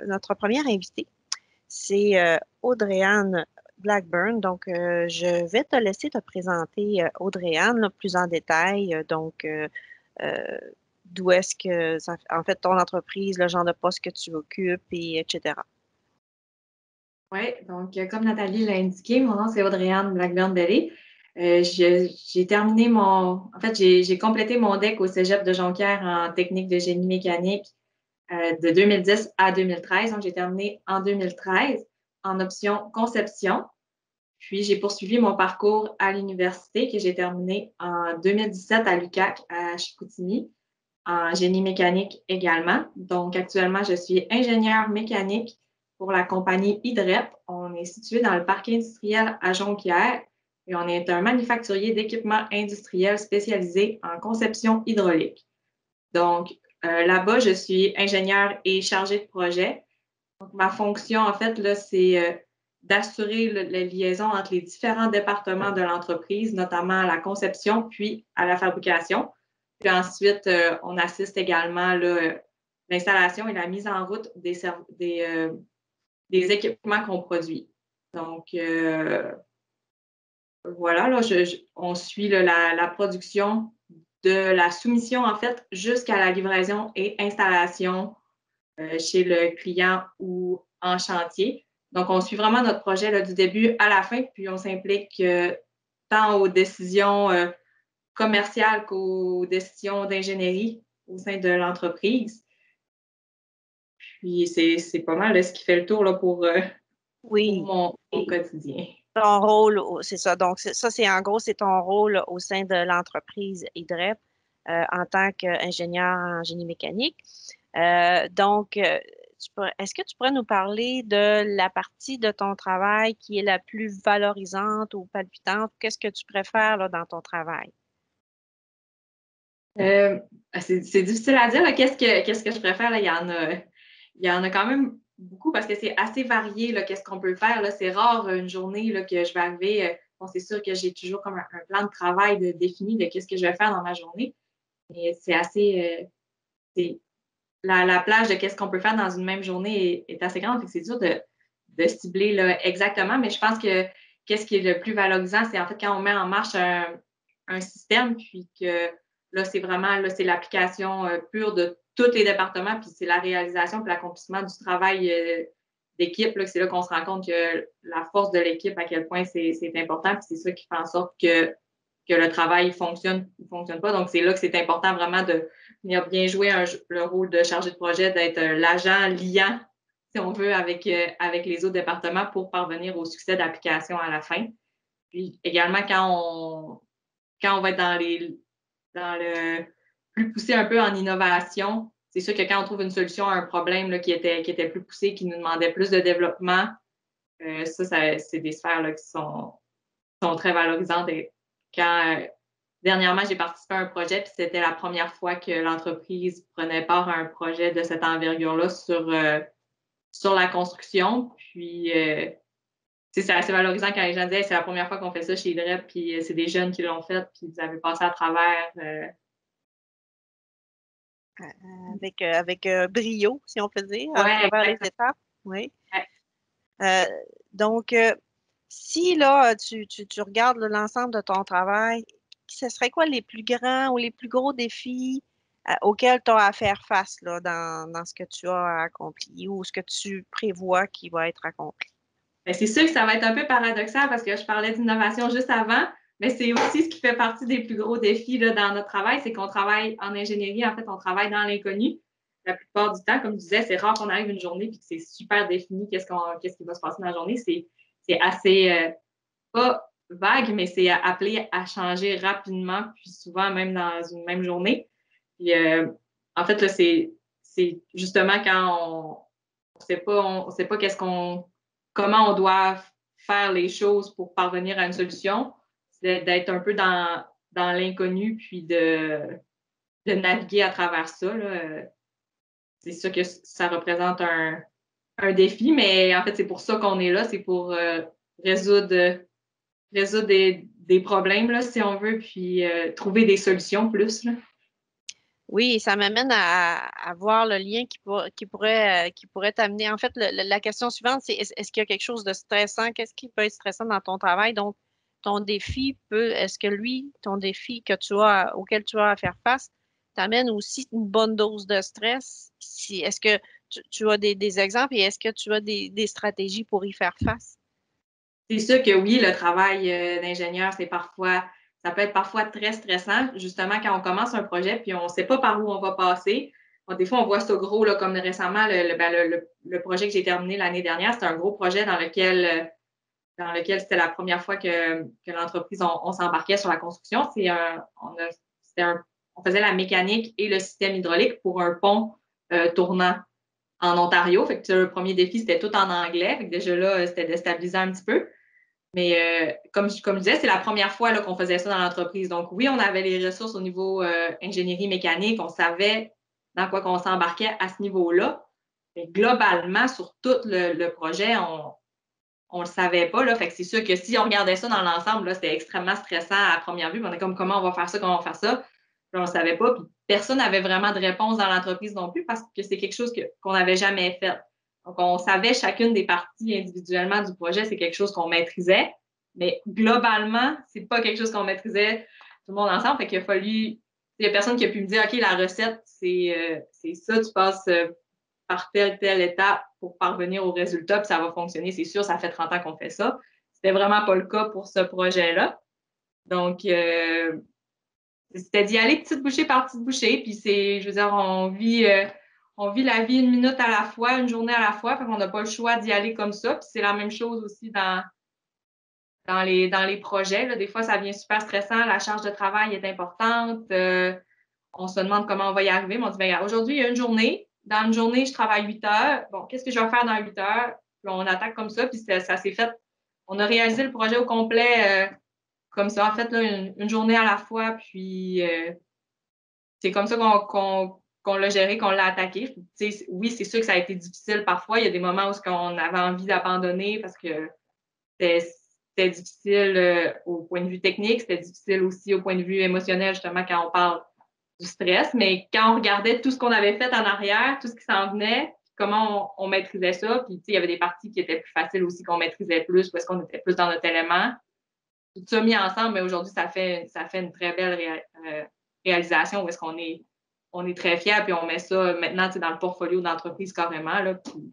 notre première invitée. C'est Audrey-Anne Blackburn. Donc, je vais te laisser te présenter, Audrey-Anne, là, plus en détail. Euh, d'où est-ce que, en fait, ton entreprise, le genre de poste que tu occupes, et etc. Oui, donc comme Nathalie l'a indiqué, mon nom c'est Audrey-Anne Blackburn-Bellé. J'ai terminé en fait, j'ai complété mon DEC au Cégep de Jonquière en technique de génie mécanique de 2010 à 2013. Donc, j'ai terminé en 2013 en option conception. Puis, j'ai poursuivi mon parcours à l'université que j'ai terminé en 2017 à l'UQAC à Chicoutimi en génie mécanique également. Donc, actuellement, je suis ingénieure mécanique pour la compagnie Hydrep. On est situé dans le parc industriel à Jonquière et on est un manufacturier d'équipements industriels spécialisé en conception hydraulique. Donc, là-bas, je suis ingénieure et chargée de projet. Donc, ma fonction, en fait, là, c'est d'assurer la liaison entre les différents départements de l'entreprise, notamment la conception, puis à la fabrication. Puis ensuite, on assiste également l'installation et la mise en route des équipements qu'on produit. Donc, voilà, là, on suit la production de la soumission, en fait, jusqu'à la livraison et installation chez le client ou en chantier. Donc, on suit vraiment notre projet là, du début à la fin, puis on s'implique tant aux décisions commerciales qu'aux décisions d'ingénierie au sein de l'entreprise. Puis, c'est pas mal là, ce qui fait le tour là, pour Oui. mon quotidien. Ton rôle, c'est ça. Donc, ça, c'est en gros, c'est ton rôle au sein de l'entreprise IDREP en tant qu'ingénieur en génie mécanique. Donc, est-ce que tu pourrais nous parler de la partie de ton travail qui est la plus valorisante ou palpitante? Qu'est-ce que tu préfères là, dans ton travail? Euh, c'est difficile à dire. Qu'est-ce que je préfère? Là? Il y en a quand même beaucoup parce que c'est assez varié, là, qu'est-ce qu'on peut faire. Là. C'est rare une journée là, que je vais arriver. Bon, c'est sûr que j'ai toujours comme un plan de travail défini de qu'est-ce que je vais faire dans ma journée. Mais c'est assez. La plage de qu'est-ce qu'on peut faire dans une même journée est assez grande. C'est dur de cibler là, exactement. Mais je pense que qu'est-ce qui est le plus valorisant, c'est en fait quand on met en marche un système, puis que là, c'est vraiment là, c'est l'application pure de tous les départements, puis c'est la réalisation puis l'accomplissement du travail d'équipe. C'est là qu'on se rend compte que la force de l'équipe, à quel point c'est important, puis c'est ça qui fait en sorte que le travail fonctionne ou ne fonctionne pas. Donc, c'est là que c'est important vraiment de venir bien jouer le rôle de chargé de projet, d'être l'agent liant, si on veut, avec les autres départements pour parvenir au succès d'application à la fin. Puis également, quand on va être dans le plus poussé un peu en innovation, c'est sûr que quand on trouve une solution à un problème là, qui était plus poussé, qui nous demandait plus de développement, ça c'est des sphères là, qui sont très valorisantes. Et quand dernièrement, j'ai participé à un projet, puis c'était la première fois que l'entreprise prenait part à un projet de cette envergure-là sur la construction. Puis c'est assez valorisant quand les gens disent hey, c'est la première fois qu'on fait ça chez Hydrep, puis c'est des jeunes qui l'ont fait, puis ils avaient passé à travers. Avec brio, si on peut dire, à Ouais, travers les exactement. étapes. Oui. Ouais. Euh, donc, si là, tu regardes l'ensemble de ton travail, ce serait quoi les plus grands ou les plus gros défis auxquels tu as à faire face là, dans ce que tu as accompli ou ce que tu prévois qui va être accompli? Ben, c'est sûr que ça va être un peu paradoxal parce que je parlais d'innovation juste avant, mais c'est aussi ce qui fait partie des plus gros défis là, dans notre travail, c'est qu'on travaille en ingénierie, en fait, on travaille dans l'inconnu. La plupart du temps, comme je disais, c'est rare qu'on arrive une journée et que c'est super défini qu'est-ce qui va se passer dans la journée. C'est assez, pas vague, mais c'est appelé à changer rapidement, puis souvent même dans une même journée. Puis, en fait, là, c'est justement quand on sait pas comment on doit faire les choses pour parvenir à une solution, c'est d'être un peu dans l'inconnu, puis de naviguer à travers ça. Là. C'est sûr que ça représente un défi, mais en fait, c'est pour ça qu'on est là, c'est pour résoudre des problèmes, là, si on veut, puis trouver des solutions plus. Là. Oui, ça m'amène à voir le lien qui pourrait t'amener. En fait, la question suivante, c'est est-ce qu'il y a quelque chose de stressant? Qu'est-ce qui peut être stressant dans ton travail? Donc, ton défi est-ce que lui, ton défi auquel tu as à faire face, t'amène aussi une bonne dose de stress? Est-ce que tu as des exemples et est-ce que tu as des stratégies pour y faire face? C'est sûr que oui, le travail d'ingénieur, ça peut être parfois très stressant, justement quand on commence un projet puis on ne sait pas par où on va passer. Bon, des fois, on voit ça gros, là, comme récemment, le projet que j'ai terminé l'année dernière, c'était un gros projet dans lequel c'était la première fois que l'entreprise, on s'embarquait sur la construction. On faisait la mécanique et le système hydraulique pour un pont tournant en Ontario. Fait que, le premier défi, c'était tout en anglais. Fait que déjà là, c'était déstabilisant un petit peu. Mais comme je disais, c'est la première fois là, qu'on faisait ça dans l'entreprise. Donc oui, on avait les ressources au niveau ingénierie mécanique, on savait dans quoi qu'on s'embarquait à ce niveau-là. Mais globalement, sur tout le projet, on le savait pas. Là. Fait que c'est sûr que si on regardait ça dans l'ensemble, là, c'était extrêmement stressant à première vue. On est comme comment on va faire ça, comment on va faire ça. Puis on ne savait pas. Puis personne n'avait vraiment de réponse dans l'entreprise non plus parce que c'est quelque chose qu'on n'avait jamais fait. Donc, on savait chacune des parties individuellement du projet, c'est quelque chose qu'on maîtrisait. Mais globalement, c'est pas quelque chose qu'on maîtrisait tout le monde ensemble. Fait qu'il a fallu. Il n'y a personne qui a pu me dire OK, la recette, c'est ça, tu passes par telle étape pour parvenir au résultat, puis ça va fonctionner, c'est sûr, ça fait 30 ans qu'on fait ça. C'était vraiment pas le cas pour ce projet-là. Donc, c'était d'y aller petite bouchée par petite bouchée, puis je veux dire, on vit la vie une minute à la fois, une journée à la fois, fait qu'on n'a pas le choix d'y aller comme ça, puis c'est la même chose aussi dans les projets. Là. Des fois, ça devient super stressant, la charge de travail est importante, on se demande comment on va y arriver, mais on dit, bien, regarde, aujourd'hui, il y a une journée. Dans une journée, je travaille 8 heures. Bon, qu'est-ce que je vais faire dans 8 heures? Puis on attaque comme ça, puis ça s'est fait. On a réalisé le projet au complet comme ça, en fait, là, une journée à la fois, puis c'est comme ça qu'on l'a géré, qu'on l'a attaqué. Oui, c'est sûr que ça a été difficile parfois. Il y a des moments où on avait envie d'abandonner parce que c'était difficile au point de vue technique, c'était difficile aussi au point de vue émotionnel, justement, quand on parle du stress. Mais quand on regardait tout ce qu'on avait fait en arrière, tout ce qui s'en venait, comment on maîtrisait ça, puis il y avait des parties qui étaient plus faciles aussi, qu'on maîtrisait plus, parce qu'on était plus dans notre élément. Tout ça mis ensemble, mais aujourd'hui, ça fait une très belle réalisation où est-ce on est très fiers, puis on met ça maintenant dans le portfolio d'entreprise carrément. Là, puis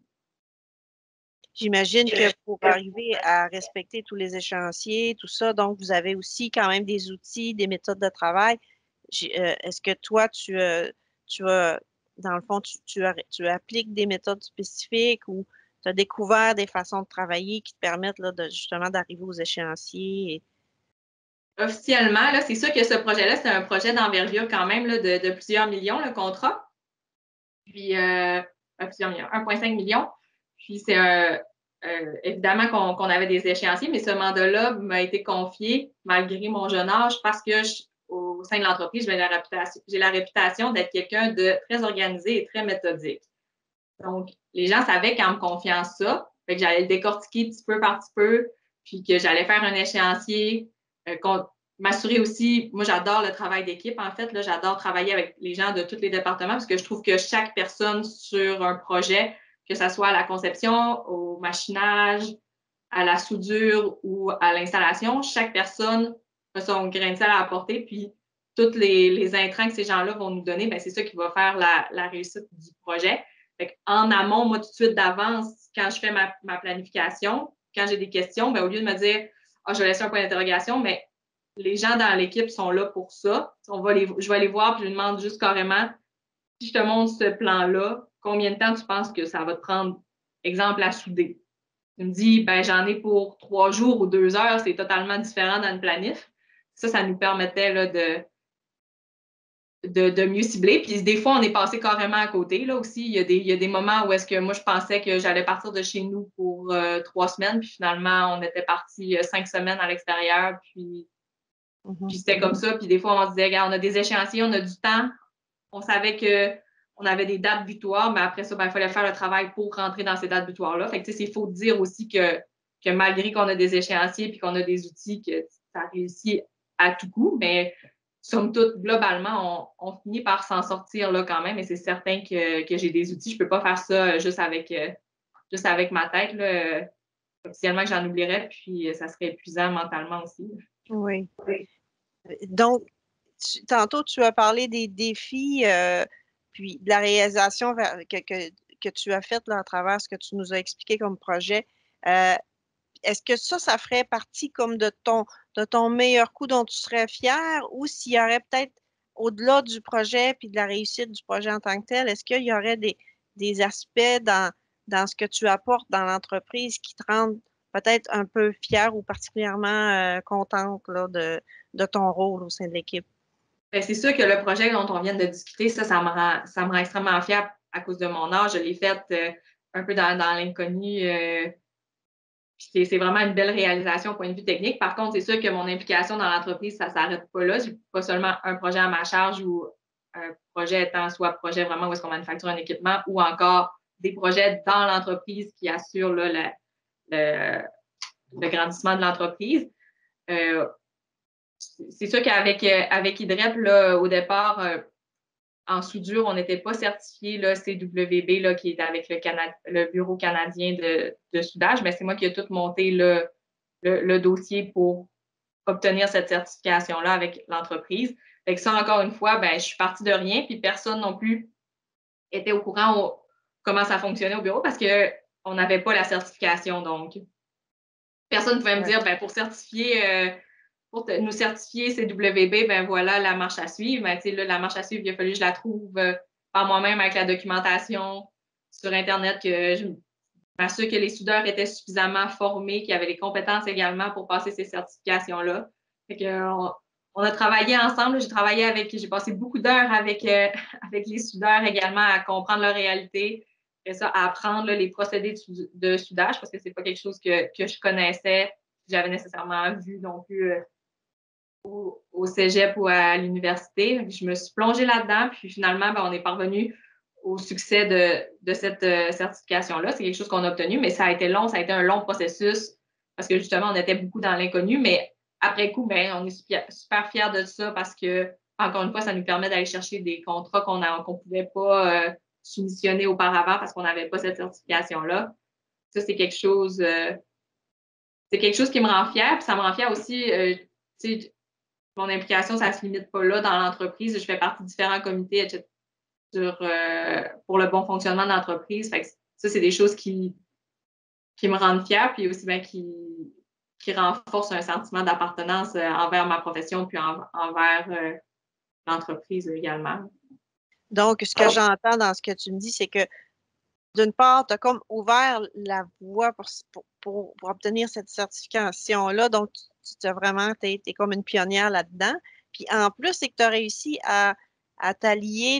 J'imagine que pour arriver à respecter tous les échéanciers, tout ça, donc vous avez aussi quand même des outils, des méthodes de travail. Est-ce que toi, dans le fond, tu appliques des méthodes spécifiques ou tu as découvert des façons de travailler qui te permettent là, justement d'arriver aux échéanciers? officiellement, là, c'est sûr que ce projet-là, c'est un projet d'envergure quand même là, de plusieurs millions, le contrat. Puis, plusieurs millions, 1,5 million. Puis, c'est évidemment qu'on avait des échéanciers, mais ce mandat-là m'a été confié malgré mon jeune âge parce que au sein de l'entreprise, j'ai la réputation d'être quelqu'un de très organisé et très méthodique. Donc, les gens savaient qu'en me confiant ça, fait que j'allais le décortiquer petit peu par petit peu, puis que j'allais faire un échéancier, m'assurer aussi, moi j'adore le travail d'équipe en fait, là, j'adore travailler avec les gens de tous les départements parce que je trouve que chaque personne sur un projet, que ce soit à la conception, au machinage, à la soudure ou à l'installation, chaque personne a son grain de sel à apporter, puis tous les intrants que ces gens-là vont nous donner, ben, c'est ça qui va faire la réussite du projet. En amont, moi, tout de suite d'avance, quand je fais ma planification, quand j'ai des questions, ben, au lieu de me dire je vais laisser un point d'interrogation, mais les gens dans l'équipe sont là pour ça. Je vais les voir puis je leur demande juste carrément si je te montre ce plan-là, combien de temps tu penses que ça va te prendre, exemple, à souder? Tu me dis, ben, j'en ai pour 3 jours ou 2 heures, c'est totalement différent dans le planif. Ça nous permettait là, de mieux cibler. Puis des fois, on est passé carrément à côté. Là aussi, il y a des moments où est-ce que moi, je pensais que j'allais partir de chez nous pour 3 semaines, puis finalement, on était parti 5 semaines à l'extérieur, puis c'était comme ça. Puis des fois, on se disait, regarde, on a des échéanciers, on a du temps. On savait qu'on avait des dates butoirs, mais après ça, ben, il fallait faire le travail pour rentrer dans ces dates butoirs-là. Fait que, c'est faux de dire aussi que malgré qu'on a des échéanciers puis qu'on a des outils, que ça réussit à tout coup, mais somme toute, globalement, on finit par s'en sortir là quand même, et c'est certain que j'ai des outils. Je peux pas faire ça juste avec ma tête, là. Officiellement que j'en oublierais, puis ça serait épuisant mentalement aussi. Oui. Donc, tantôt, tu as parlé des défis, puis de la réalisation que tu as faite là, à travers ce que tu nous as expliqué comme projet. Euh, Est-ce que ça ferait partie comme de ton meilleur coup dont tu serais fier, ou s'il y aurait peut-être, au-delà du projet puis de la réussite du projet en tant que tel, est-ce qu'il y aurait des aspects dans ce que tu apportes dans l'entreprise qui te rendent peut-être un peu fière ou particulièrement contente là, de ton rôle au sein de l'équipe? Ben, c'est sûr que le projet dont on vient de discuter, ça me rend extrêmement fière à cause de mon âge. Je l'ai fait un peu dans l'inconnu. Puis c'est vraiment une belle réalisation au point de vue technique. Par contre, c'est sûr que mon implication dans l'entreprise, ça ne s'arrête pas là. Je n'ai pas seulement un projet à ma charge, ou un projet étant soit projet vraiment où est-ce qu'on manufacture un équipement, ou encore des projets dans l'entreprise qui assurent là, le, le grandissement de l'entreprise. Euh, c'est sûr qu'avec avec IDREP, là, au départ, en soudure, on n'était pas certifié là, CWB, là, qui est avec le Bureau canadien de soudage, mais c'est moi qui ai tout monté le dossier pour obtenir cette certification-là avec l'entreprise. Fait que ça, encore une fois, ben, je suis partie de rien, puis personne non plus était au courant comment ça fonctionnait au bureau, parce qu'on n'avait pas la certification. Donc, personne ne pouvait me Ouais. dire, ben, pour nous certifier CWB, ben voilà la marche à suivre. Ben, là, la marche à suivre, il a fallu que je la trouve par moi-même avec la documentation sur Internet, que je m'assure que les soudeurs étaient suffisamment formés, qu'ils avaient les compétences également pour passer ces certifications-là. Fait que, on a travaillé ensemble. J'ai passé beaucoup d'heures avec, avec les soudeurs également à comprendre leur réalité. Après ça, à apprendre là, les procédés de soudage, parce que c'est pas quelque chose que je connaissais, que j'avais nécessairement vu non plus au cégep ou à l'université. Je me suis plongée là-dedans, puis finalement, ben, on est parvenu au succès de cette certification-là. C'est quelque chose qu'on a obtenu, mais ça a été long, ça a été un long processus parce que justement, on était beaucoup dans l'inconnu, mais après coup, ben, on est super fiers de ça parce que, encore une fois, ça nous permet d'aller chercher des contrats qu'on ne pouvait pas soumissionner auparavant parce qu'on n'avait pas cette certification-là. Ça, c'est quelque chose qui me rend fière, puis ça me rend fière aussi, tu sais, mon implication, ça ne se limite pas là dans l'entreprise. Je fais partie de différents comités, etc., pour le bon fonctionnement de l'entreprise. Fait que ça, c'est des choses qui me rendent fière, puis aussi ben, qui renforcent un sentiment d'appartenance envers ma profession, puis envers l'entreprise également. Donc, ce que j'entends dans ce que tu me dis, c'est que d'une part, tu as comme ouvert la voie pour obtenir cette certification-là. Donc, tu as vraiment, t'es comme une pionnière là-dedans. Puis en plus, c'est que tu as réussi à t'allier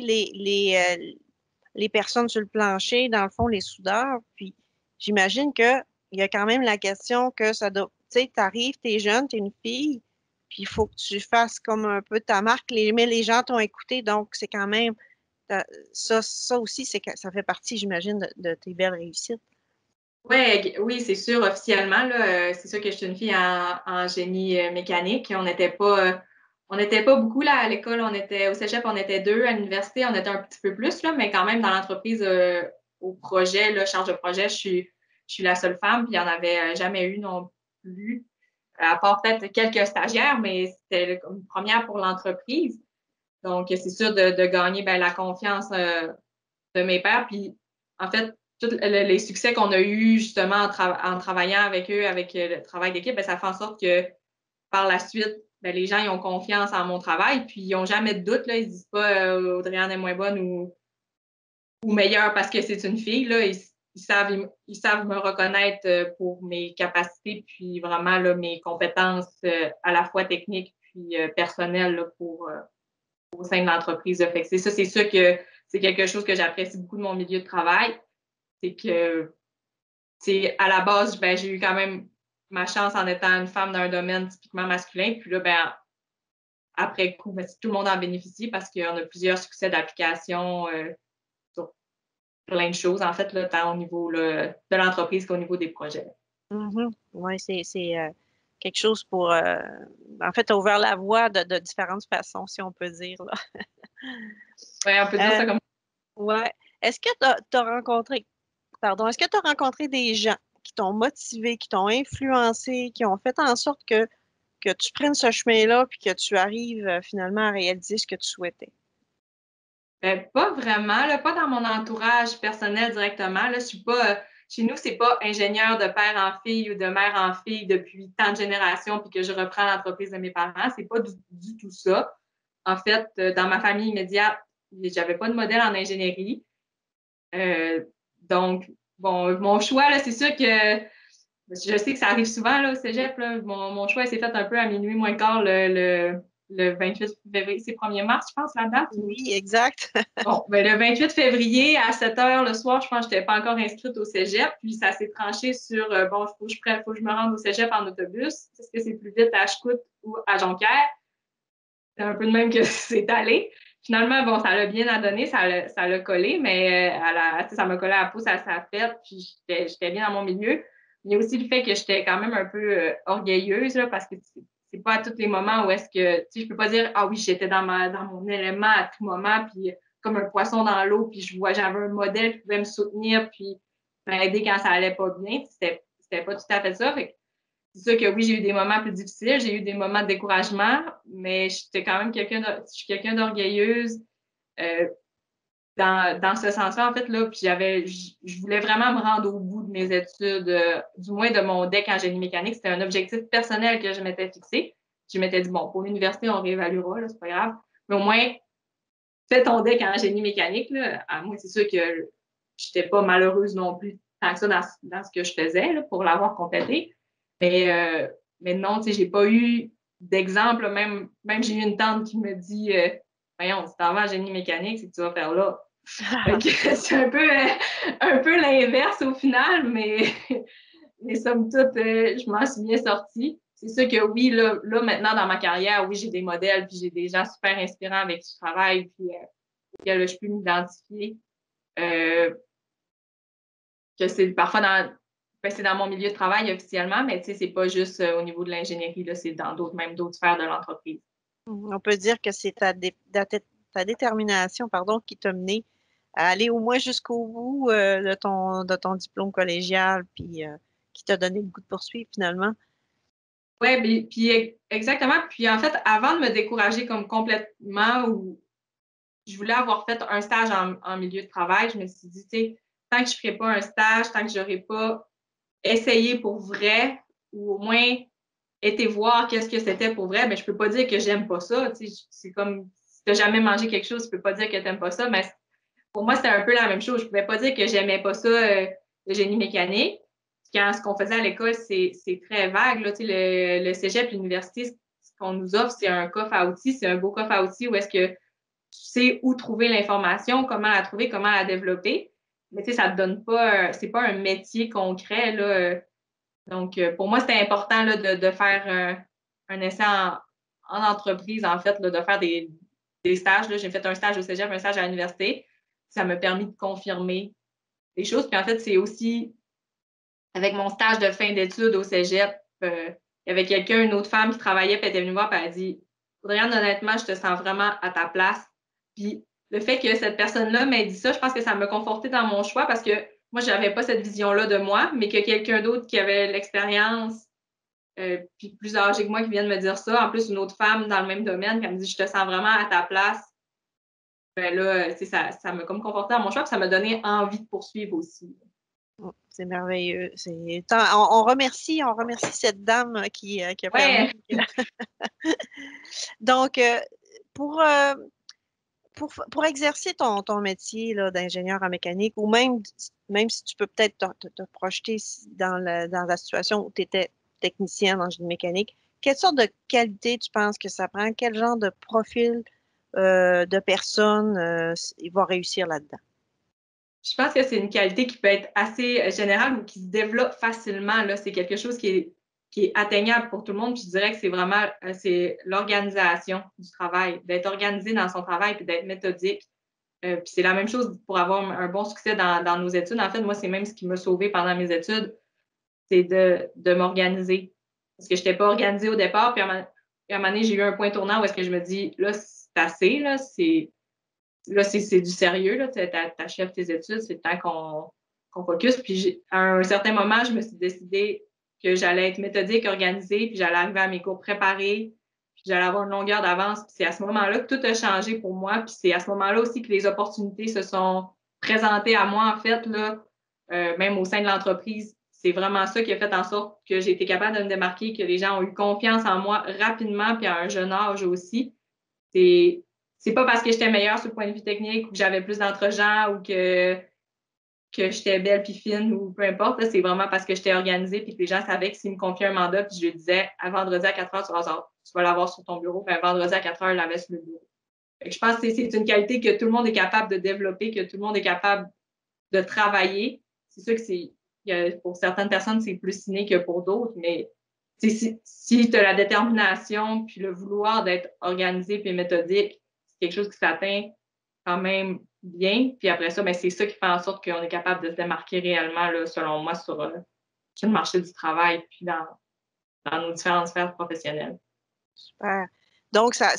les personnes sur le plancher, dans le fond, les soudeurs. Puis j'imagine qu'il y a quand même la question que ça doit, tu sais, tu arrives, tu es jeune, tu es une fille, puis il faut que tu fasses comme un peu ta marque, mais les gens t'ont écouté, donc c'est quand même ça aussi, ça fait partie, j'imagine, de tes belles réussites. Ouais, oui, c'est sûr, officiellement, là, c'est sûr que je suis une fille en génie mécanique. On n'était pas beaucoup là à l'école. Au cégep, on était deux. À l'université, on était un petit peu plus, là, mais quand même, dans l'entreprise, au projet, là, charge de projet, je suis la seule femme, puis il n'y en avait jamais eu non plus, à part peut-être quelques stagiaires, mais c'était une première pour l'entreprise. Donc, c'est sûr de gagner ben, la confiance de mes pairs. Puis, en fait, tous les succès qu'on a eus justement en travaillant avec eux, avec le travail d'équipe, ben, ça fait en sorte que par la suite, ben, les gens ils ont confiance en mon travail, puis ils n'ont jamais de doute. Là, ils ne disent pas Audrey-Anne est moins bonne ou meilleure parce que c'est une fille. Là, ils savent me reconnaître pour mes capacités, puis vraiment là, mes compétences à la fois techniques puis personnelles là, au sein de l'entreprise. Fait que c'est ça, c'est sûr que c'est quelque chose que j'apprécie beaucoup de mon milieu de travail. C'est que, à la base, ben, j'ai eu quand même ma chance en étant une femme dans un domaine typiquement masculin. Puis là, ben, après coup, ben, tout le monde en bénéficie parce qu'on a plusieurs succès d'application sur plein de choses, en fait, là, tant au niveau là, de l'entreprise qu'au niveau des projets. Mhm. Oui, quelque chose pour... en fait, tu as ouvert la voie de différentes façons, si on peut dire, là. Oui, on peut dire ça comme Ouais. Est-ce que tu as rencontré, pardon, est-ce que tu as rencontré des gens qui t'ont motivé, qui t'ont influencé, qui ont fait en sorte que tu prennes ce chemin-là puis que tu arrives finalement à réaliser ce que tu souhaitais? Pas vraiment, là, pas dans mon entourage personnel directement. Là, je suis pas, chez nous, c'est pas ingénieur de père en fille ou de mère en fille depuis tant de générations, puis que je reprends l'entreprise de mes parents. C'est pas du tout ça. En fait, dans ma famille immédiate, j'avais pas de modèle en ingénierie. Euh, donc, bon, mon choix, là, c'est sûr que je sais que ça arrive souvent là, au cégep. Là. Mon choix s'est fait un peu à minuit moins quart le 28 février. C'est 1er mars, je pense, la date. Oui, exact. Bon, ben, le 28 février à 7 heures le soir, je pense que je n'étais pas encore inscrite au cégep. Puis ça s'est tranché sur bon, faut que je me rende au cégep en autobus. Est-ce que c'est plus vite à Chicoute ou à Jonquière? C'est un peu de même que c'est allé. Finalement, bon, ça l'a bien donné, ça l'a collé, mais ça m'a collé à la peau, ça a fait, puis j'étais bien dans mon milieu. Il y a aussi le fait que j'étais quand même un peu orgueilleuse, là, parce que c'est pas à tous les moments où est-ce que, tu sais, je peux pas dire, ah oui, j'étais dans mon élément à tout moment, puis comme un poisson dans l'eau, puis j'avais un modèle qui pouvait me soutenir, puis m'aider quand ça allait pas bien. C'était pas tout à fait ça. Fait c'est sûr que oui, j'ai eu des moments plus difficiles, j'ai eu des moments de découragement, mais j'étais quand même je suis quelqu'un d'orgueilleuse euh, dans ce sens-là, en fait, là, puis je voulais vraiment me rendre au bout de mes études, du moins de mon DEC en génie mécanique. C'était un objectif personnel que je m'étais fixé. Je m'étais dit, bon, pour l'université, on réévaluera, là, c'est pas grave. Mais au moins, fais ton DEC en génie mécanique, là. À moi, c'est sûr que j'étais pas malheureuse non plus tant que ça dans ce que je faisais, là, pour l'avoir complété. Mais, euh, mais non, tu sais, j'ai pas eu d'exemple. Même j'ai eu une tante qui me dit voyons, si t'en vas en génie mécanique, c'est que tu vas faire là. Fait que c'est un peu l'inverse au final, mais somme toute, je m'en suis bien sortie. C'est sûr que oui, là, maintenant dans ma carrière, oui, j'ai des modèles, puis j'ai des gens super inspirants avec qui je travaille, puis auxquels je peux m'identifier. Euh, que c'est parfois c'est dans mon milieu de travail officiellement, mais tu sais, c'est pas juste au niveau de l'ingénierie, là, c'est dans même d'autres sphères de l'entreprise. On peut dire que c'est ta détermination, pardon, qui t'a mené à aller au moins jusqu'au bout de ton diplôme collégial, puis qui t'a donné le goût de poursuivre finalement. Oui, puis exactement. Puis en fait, avant de me décourager comme complètement, ou je voulais avoir fait un stage en milieu de travail, je me suis dit, tu sais, tant que je ne ferai pas un stage, tant que je n'aurai pas essayé pour vrai, ou au moins été voir qu'est-ce que c'était pour vrai, mais je peux pas dire que j'aime pas ça. Tu sais, c'est comme si tu n'as jamais mangé quelque chose, tu peux pas dire que tu n'aimes pas ça, mais pour moi, c'était un peu la même chose. Je pouvais pas dire que j'aimais pas ça, le génie mécanique. Quand ce qu'on faisait à l'école, c'est très vague. Là, tu sais, le cégep, l'université, ce qu'on nous offre, c'est un coffre à outils, c'est un beau coffre à outils où est-ce que tu sais où trouver l'information, comment la trouver, comment la développer. Mais tu sais, ça te donne pas, c'est pas un métier concret, là. Donc, pour moi, c'était important là, de faire un essai en entreprise, en fait, là, de faire des stages. J'ai fait un stage au cégep, un stage à l'université. Ça m'a permis de confirmer des choses. Puis en fait, c'est aussi avec mon stage de fin d'études au cégep, il y avait quelqu'un, une autre femme qui travaillait, puis elle était venue voir, puis elle a dit Audriane, honnêtement, je te sens vraiment à ta place. Puis le fait que cette personne-là m'ait dit ça, je pense que ça m'a conforté dans mon choix parce que moi, je n'avais pas cette vision-là de moi, mais que quelqu'un d'autre qui avait l'expérience, puis plus âgé que moi, qui vient de me dire ça, en plus, une autre femme dans le même domaine, qui me dit Je te sens vraiment à ta place. Ben là, ça m'a comme conforté dans mon choix, puis ça m'a donné envie de poursuivre aussi. Oh, c'est merveilleux. On remercie cette dame qui a permis. Ouais, Donc, pour, euh, pour exercer ton métier là, d'ingénieur en mécanique, ou même si tu peux peut-être te projeter dans la situation où tu étais technicienne en génie mécanique, quelle sorte de qualité tu penses que ça prend? Quel genre de profil de personne il va réussir là-dedans? je pense que c'est une qualité qui peut être assez générale ou qui se développe facilement. Là. C'est quelque chose qui est atteignable pour tout le monde. Puis je dirais que c'est vraiment c'est l'organisation du travail, d'être organisé dans son travail puis d'être méthodique. Puis c'est la même chose pour avoir un bon succès dans nos études. En fait, moi, c'est même ce qui m'a sauvée pendant mes études, c'est de m'organiser. parce que je n'étais pas organisée au départ. Puis à un moment donné, j'ai eu un point tournant où est-ce que je me dis, là, c'est assez, là, c'est du sérieux, là, t'achèves tes études, c'est le temps qu'on focus. Puis à un certain moment, je me suis décidée que j'allais être méthodique, organisée, puis j'allais arriver à mes cours préparés, puis j'allais avoir une longueur d'avance. Puis c'est à ce moment-là que tout a changé pour moi. Puis c'est à ce moment-là aussi que les opportunités se sont présentées à moi, en fait, là, même au sein de l'entreprise. C'est vraiment ça qui a fait en sorte que j'ai été capable de me démarquer, que les gens ont eu confiance en moi rapidement, puis à un jeune âge aussi. C'est pas parce que j'étais meilleure sur le point de vue technique ou que j'avais plus d'entre-gens ou que j'étais belle puis fine ou peu importe. C'est vraiment parce que j'étais organisée puis que les gens savaient que s'ils me confiaient un mandat puis je lui disais à vendredi à 4 heures, tu vas l'avoir sur ton bureau. Puis vendredi à 4 heures, je l'avais sur le bureau. Je pense que c'est une qualité que tout le monde est capable de développer, que tout le monde est capable de travailler. C'est sûr que pour certaines personnes, c'est plus inné que pour d'autres, mais si tu as la détermination puis le vouloir d'être organisé puis méthodique, c'est quelque chose qui s'atteint quand même bien. Puis après ça, ben, c'est ça qui fait en sorte qu'on est capable de se démarquer réellement, là, selon moi, sur le marché du travail puis dans nos différentes sphères professionnelles. Super. Donc, ça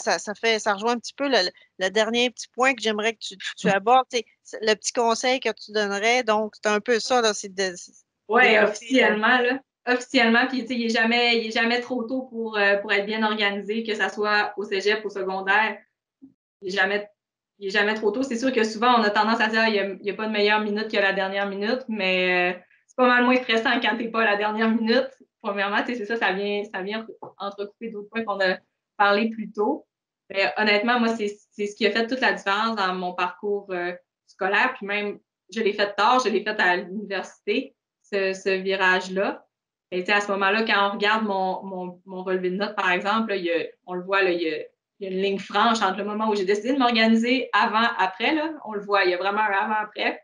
rejoint un petit peu le dernier petit point que j'aimerais que tu abordes. Le petit conseil que tu donnerais. Donc, c'est un peu ça, là, c'est de Oui, développer. officiellement, là. Officiellement, puis il n'est jamais trop tôt pour être bien organisé, que ce soit au cégep, au secondaire. Il n'est jamais trop tôt. C'est sûr que souvent, on a tendance à dire il n'y a pas de meilleure minute que la dernière minute, mais c'est pas mal moins stressant quand tu n'es pas à la dernière minute. Premièrement, c'est ça, ça vient entrecouper d'autres points qu'on a parlé plus tôt. Mais honnêtement, moi, c'est ce qui a fait toute la différence dans mon parcours scolaire. Puis même, je l'ai fait tard, je l'ai fait à l'université, ce virage-là. Et à ce moment-là, quand on regarde mon relevé de notes, par exemple, là, on le voit, là, il y a une ligne franche entre le moment où j'ai décidé de m'organiser avant-après. On le voit, il y a vraiment un avant-après.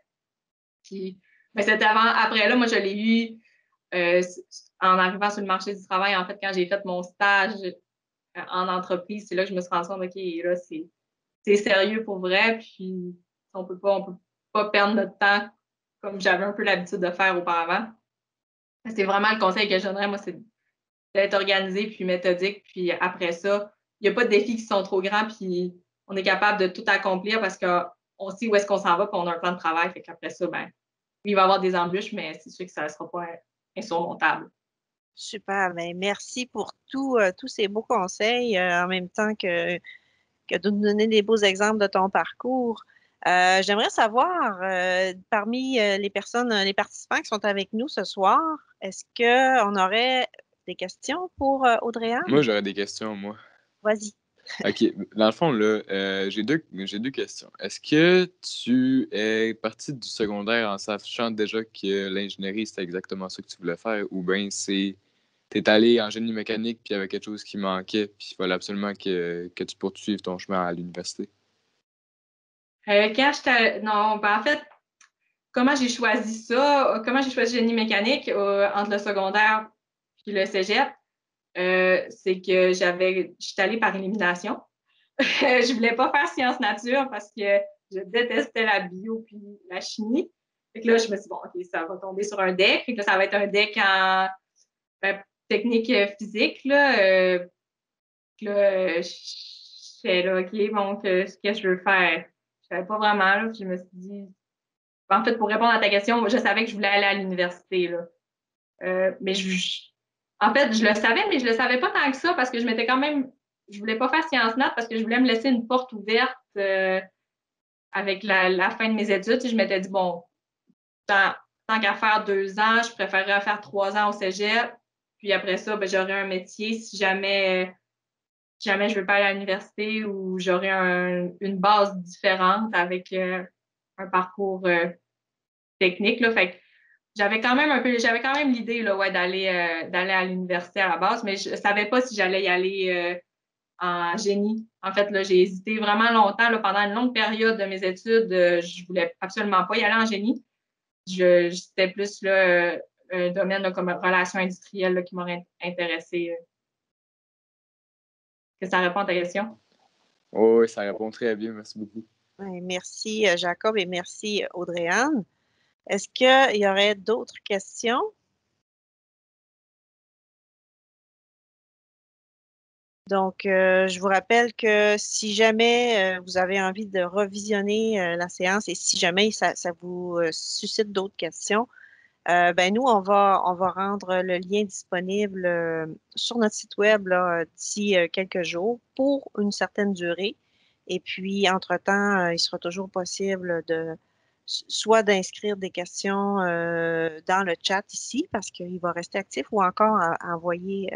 Puis, ben, cet avant-après-là, moi, je l'ai eu en arrivant sur le marché du travail. En fait, quand j'ai fait mon stage en entreprise, c'est là que je me suis rendu compte, OK, là, c'est sérieux pour vrai. Puis, on peut pas perdre notre temps comme j'avais un peu l'habitude de faire auparavant. C'est vraiment le conseil que je donnerais, moi, c'est d'être organisé puis méthodique. Puis après ça, il n'y a pas de défis qui sont trop grands, puis on est capable de tout accomplir parce qu'on sait où est-ce qu'on s'en va, puis on a un plan de travail. Fait qu'après ça, ben, oui, il va y avoir des embûches, mais c'est sûr que ça ne sera pas insurmontable. Super. Ben, merci pour tous ces beaux conseils, en même temps que de nous donner des beaux exemples de ton parcours. J'aimerais savoir, parmi les personnes, les participants qui sont avec nous ce soir, est-ce qu'on aurait des questions pour Moi, Audrey-Anne? j'aurais des questions, moi. Vas-y. OK. Dans le fond, là, j'ai deux questions. Est-ce que tu es parti du secondaire en sachant déjà que l'ingénierie, c'était exactement ça que tu voulais faire, ou bien t'es allé en génie mécanique, puis il y avait quelque chose qui manquait, puis il fallait absolument que tu poursuives ton chemin à l'université? Non, ben en fait, comment j'ai choisi ça? Comment j'ai choisi génie mécanique entre le secondaire et le cégep? C'est que j'étais allée par élimination. Je voulais pas faire sciences nature parce que je détestais la bio puis la chimie. Fait que là, je me suis dit, bon, OK, ça va tomber sur un deck. Fait que là, ça va être un deck en technique physique. J'étais là, OK, bon, qu'est-ce que je veux faire? Je savais pas vraiment. Là, puis je me suis dit, en fait, pour répondre à ta question, je savais que je voulais aller à l'université. Mais en fait, je le savais, mais je le savais pas tant que ça parce que je voulais pas faire sciences nat parce que je voulais me laisser une porte ouverte avec la fin de mes études. Je m'étais dit, bon, tant qu'à faire 2 ans, je préférerais faire 3 ans au cégep. Puis après ça, ben, j'aurais un métier si jamais je ne veux pas aller à l'université ou j'aurais une base différente avec un parcours technique. Là. Fait que j'avais quand même l'idée là, ouais, d'aller à l'université à la base, mais je ne savais pas si j'allais y aller en génie. En fait, là, j'ai hésité vraiment longtemps. Là, pendant une longue période de mes études, je ne voulais absolument pas y aller en génie. C'était plus là, un domaine là, comme relations industrielles là, qui m'aurait intéressé. Que ça répond à ta question? Oh, oui, ça répond très bien, merci beaucoup. Ouais, merci, Jacob, et merci, Audrey-Anne. Est-ce qu'il y aurait d'autres questions? Donc, je vous rappelle que si jamais vous avez envie de revisionner la séance et si jamais ça vous suscite d'autres questions, ben nous, on va rendre le lien disponible sur notre site web là, d'ici quelques jours pour une certaine durée. Et puis, entre-temps, il sera toujours possible de soit d'inscrire des questions dans le chat ici parce qu'il va rester actif ou encore à envoyer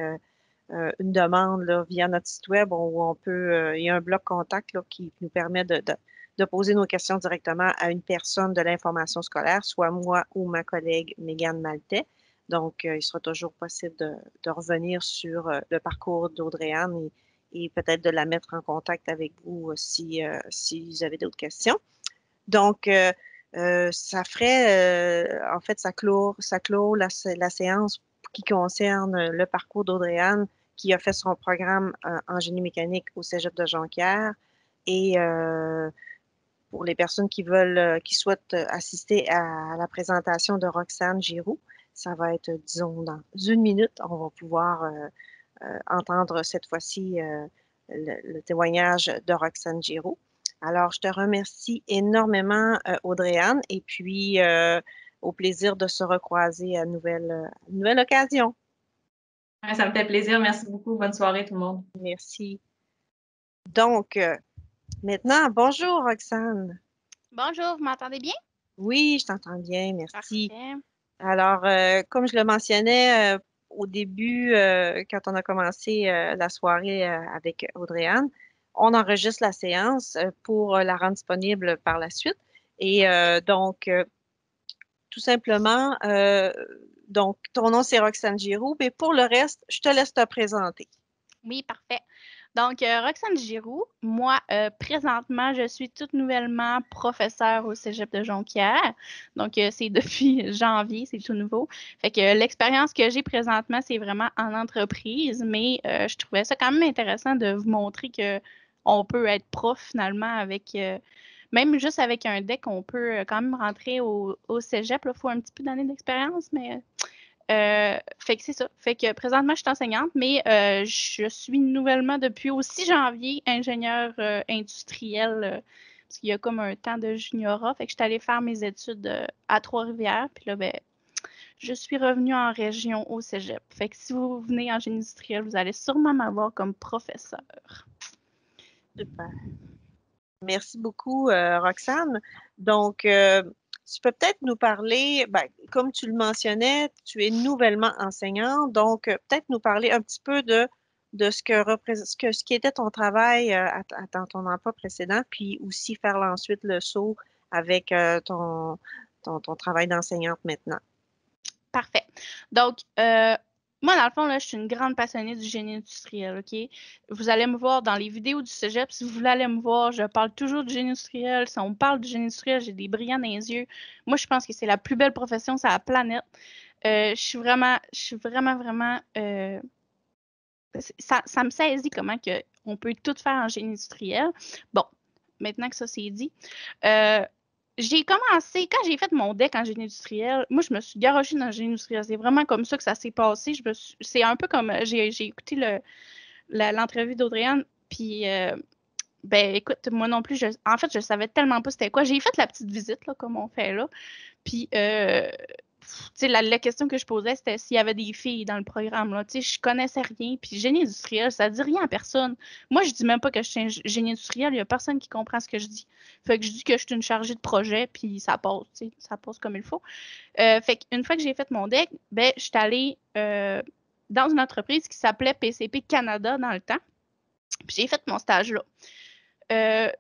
une demande là, via notre site web où on peut, il y a un bloc contact là, qui nous permet de poser nos questions directement à une personne de l'information scolaire, soit moi ou ma collègue Mégane Maltais. Donc, il sera toujours possible de revenir sur le parcours d'Audrey-Anne et peut-être de la mettre en contact avec vous si vous avez d'autres questions. Donc, ça ferait, en fait, ça clôt la séance qui concerne le parcours d'Audrey-Anne, qui a fait son programme en génie mécanique au Cégep de Jonquière. Et pour les personnes qui veulent, qui souhaitent assister à la présentation de Roxane Giroux, ça va être, disons, dans une minute, on va pouvoir entendre cette fois-ci le témoignage de Roxane Giroux. Alors, je te remercie énormément, Audrey-Anne, et puis au plaisir de se recroiser à nouvelle occasion. Ouais, ça me fait plaisir. Merci beaucoup. Bonne soirée, tout le monde. Merci. Donc, maintenant, bonjour, Roxane. Bonjour, vous m'entendez bien? Oui, je t'entends bien, merci. Parfait. Alors, comme je le mentionnais au début, quand on a commencé la soirée avec Audrey-Anne, on enregistre la séance pour la rendre disponible par la suite. Et donc, tout simplement, donc, ton nom, c'est Roxane Giroux. Mais pour le reste, je te laisse te présenter. Oui, parfait. Donc, Roxane Giroux, moi, présentement, je suis toute nouvellement professeure au Cégep de Jonquière. Donc, c'est depuis janvier, c'est tout nouveau. Fait que l'expérience que j'ai présentement, c'est vraiment en entreprise, mais je trouvais ça quand même intéressant de vous montrer que on peut être prof finalement avec, même juste avec un deck, on peut quand même rentrer au Cégep. Il faut un petit peu d'années d'expérience, mais fait que c'est ça. Fait que présentement, je suis enseignante, mais je suis nouvellement depuis aussi janvier ingénieure industrielle parce qu'il y a comme un temps de juniorat. Fait que je suis allée faire mes études à Trois-Rivières. Puis là, ben, je suis revenue en région au Cégep. Fait que si vous venez en génie industriel, vous allez sûrement m'avoir comme professeur. Super. Merci beaucoup, Roxane. Donc, tu peux peut-être nous parler, ben, comme tu le mentionnais, tu es nouvellement enseignante, donc peut-être nous parler un petit peu de ce qui était ton travail dans ton emploi précédent, puis aussi faire ensuite le saut avec ton travail d'enseignante maintenant. Parfait. Donc, moi, dans le fond, là, je suis une grande passionnée du génie industriel, OK? Vous allez me voir dans les vidéos du cégep. Si vous voulez aller me voir, je parle toujours du génie industriel. Si on parle du génie industriel, j'ai des brillants dans les yeux. Moi, je pense que c'est la plus belle profession sur la planète. Je suis vraiment, ça me saisit comment que on peut tout faire en génie industriel. Bon, maintenant que ça c'est dit, j'ai commencé, quand j'ai fait mon deck en génie industriel, moi, je me suis garochée dans le génie industriel. C'est vraiment comme ça que ça s'est passé. C'est un peu comme, j'ai écouté l'entrevue d'Audrey-Anne, puis, ben, écoute, moi non plus, en fait, je savais tellement pas c'était quoi. J'ai fait la petite visite, là, comme on fait là, puis, tu sais, la question que je posais, c'était s'il y avait des filles dans le programme, là. Tu sais, je connaissais rien, puis génie industriel, ça dit rien à personne. Moi, je dis même pas que je suis un génie industriel, il y a personne qui comprend ce que je dis. Fait que je dis que je suis une chargée de projet, puis ça passe, tu sais, ça passe comme il faut. Fait qu'une fois que j'ai fait mon deck, ben, je suis allée dans une entreprise qui s'appelait PCP Canada dans le temps, puis j'ai fait mon stage là.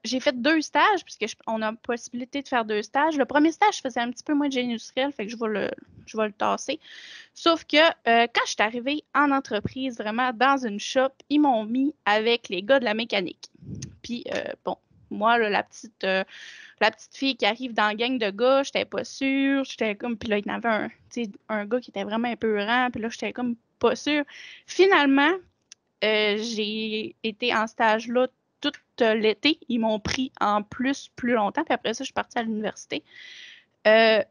J'ai fait 2 stages, puisqu'on a la possibilité de faire 2 stages. Le premier stage, je faisais un petit peu moins de génie industriel, fait que je vais le tasser. Sauf que quand je suis arrivée en entreprise, vraiment dans une shop, ils m'ont mis avec les gars de la mécanique. Puis, bon, moi, là, la petite fille qui arrive dans la gang de gars, j'étais pas sûre. J'étais comme, puis là, il y en avait un gars qui était vraiment épeurant, puis là, j'étais comme pas sûre. Finalement, j'ai été en stage là tout l'été. Ils m'ont pris en plus longtemps, puis après ça, je suis partie à l'université. Mais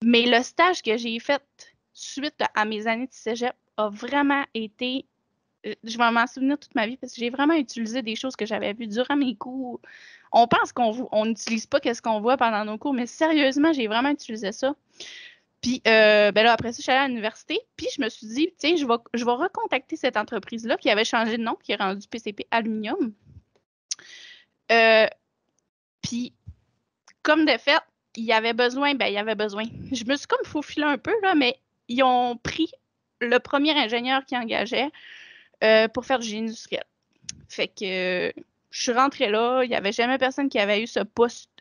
le stage que j'ai fait suite à mes années de cégep a vraiment été je vais m'en souvenir toute ma vie parce que j'ai vraiment utilisé des choses que j'avais vues durant mes cours. On pense qu'on n'utilise pas qu'est-ce qu'on voit pendant nos cours, mais sérieusement, j'ai vraiment utilisé ça. Puis ben là, après ça, je suis allée à l'université, puis je me suis dit, tiens, je vais recontacter cette entreprise-là qui avait changé de nom, qui est rendue PCP Aluminium. Puis, comme de fait, il y avait besoin. Je me suis comme faufilée un peu, là, mais ils ont pris le premier ingénieur qui engageait pour faire du génie industriel. Fait que je suis rentrée là, il n'y avait jamais personne qui avait eu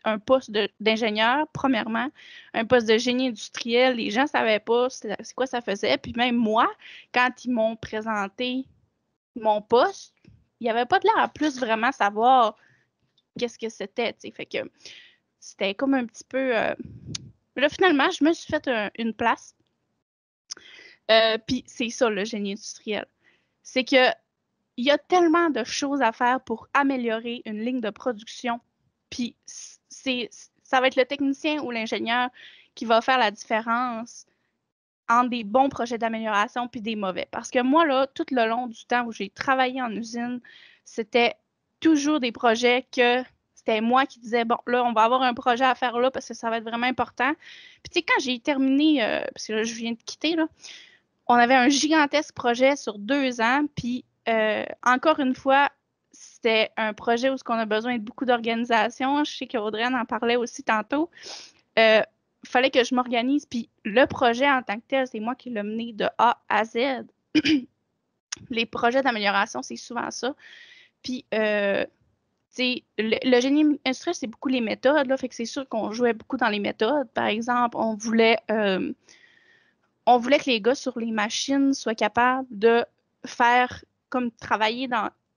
un poste d'ingénieur, premièrement, un poste de génie industriel. Les gens ne savaient pas c'est quoi ça faisait. Puis même moi, quand ils m'ont présenté mon poste, il n'y avait pas de l'air à plus vraiment savoir qu'est-ce que c'était. Fait que c'était comme un petit peu... Là, finalement, je me suis fait une place. Puis c'est ça, le génie industriel. C'est que il y a tellement de choses à faire pour améliorer une ligne de production. Puis ça va être le technicien ou l'ingénieur qui va faire la différence entre des bons projets d'amélioration puis des mauvais. Parce que moi, là, tout le long du temps où j'ai travaillé en usine, c'était toujours des projets que c'était moi qui disais, bon, là, on va avoir un projet à faire là parce que ça va être vraiment important. Puis tu sais, quand j'ai terminé, parce que là, je viens de quitter, là, on avait un gigantesque projet sur 2 ans, puis encore une fois, c'était un projet où on a besoin de beaucoup d'organisation. Je sais qu'Audrey en parlait aussi tantôt. Fallait que je m'organise, puis le projet en tant que tel, c'est moi qui l'ai mené de A à Z. Les projets d'amélioration, c'est souvent ça. Puis, le génie industriel, c'est beaucoup les méthodes, là, fait que c'est sûr qu'on jouait beaucoup dans les méthodes. Par exemple, on voulait que les gars sur les machines soient capables de faire comme travailler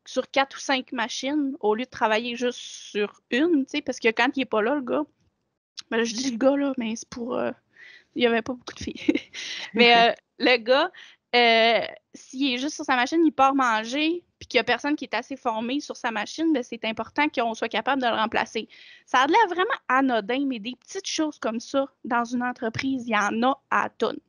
sur 4 ou 5 machines au lieu de travailler juste sur une, parce que quand il n'est pas là, le gars, ben, je dis le gars, là, mais c'est pour... il n'y avait pas beaucoup de filles. Mais le gars, s'il est juste sur sa machine, il part manger, puis qu'il n'y a personne qui est assez formé sur sa machine, ben, c'est important qu'on soit capable de le remplacer. Ça a l'air vraiment anodin, mais des petites choses comme ça, dans une entreprise, il y en a à tonnes.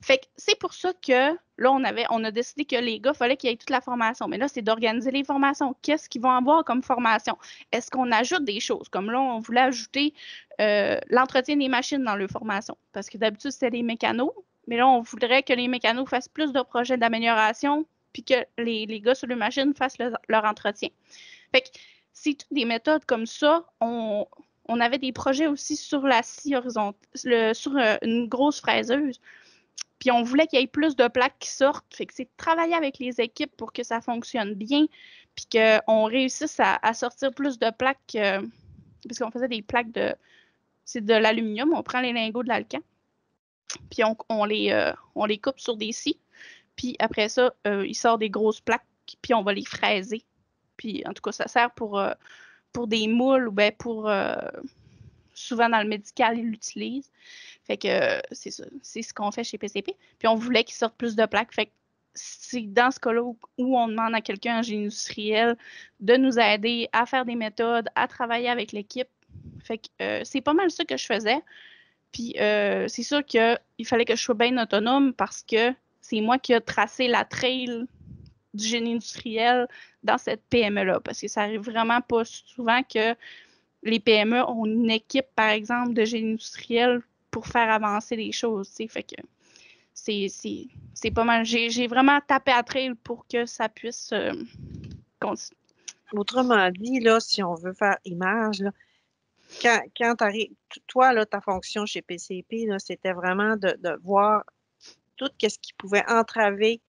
Fait que c'est pour ça que là, on a décidé que les gars, il fallait qu'il y ait toute la formation. Mais là, c'est d'organiser les formations. Qu'est-ce qu'ils vont avoir comme formation? Est-ce qu'on ajoute des choses? Comme là, on voulait ajouter l'entretien des machines dans leur formation. Parce que d'habitude, c'était les mécanos. Mais là, on voudrait que les mécanos fassent plus de projets d'amélioration puis que les gars sur les machines fassent leur entretien. Fait que c'est toutes des méthodes comme ça. On avait des projets aussi sur la scie horizontale, sur une grosse fraiseuse. Puis on voulait qu'il y ait plus de plaques qui sortent. Fait que c'est de travailler avec les équipes pour que ça fonctionne bien, puis qu'on réussisse à sortir plus de plaques, parce qu'on faisait des plaques c'est de l'aluminium. On prend les lingots de l'alcan, puis on les coupe sur des scies. Puis après ça, il sort des grosses plaques, puis on va les fraiser. Puis en tout cas, ça sert pour des moules ou bien pour... souvent dans le médical, ils l'utilisent. Fait que c'est ça. C'est ce qu'on fait chez PCP. Puis on voulait qu'ils sortent plus de plaques. Fait que c'est dans ce cas-là où on demande à quelqu'un en génie industriel de nous aider à faire des méthodes, à travailler avec l'équipe. Fait que c'est pas mal ça que je faisais. Puis c'est sûr qu'il fallait que je sois bien autonome parce que c'est moi qui ai tracé la trail du génie industriel dans cette PME-là. Parce que ça arrive vraiment pas souvent que les PME ont une équipe, par exemple, de génie industriel pour faire avancer les choses. Fait que c'est pas mal. J'ai vraiment tapé à trail pour que ça puisse continuer. Autrement dit, là, si on veut faire image, là, quand tu arrives, toi, là, ta fonction chez PCP, c'était vraiment de voir tout ce qui pouvait entraver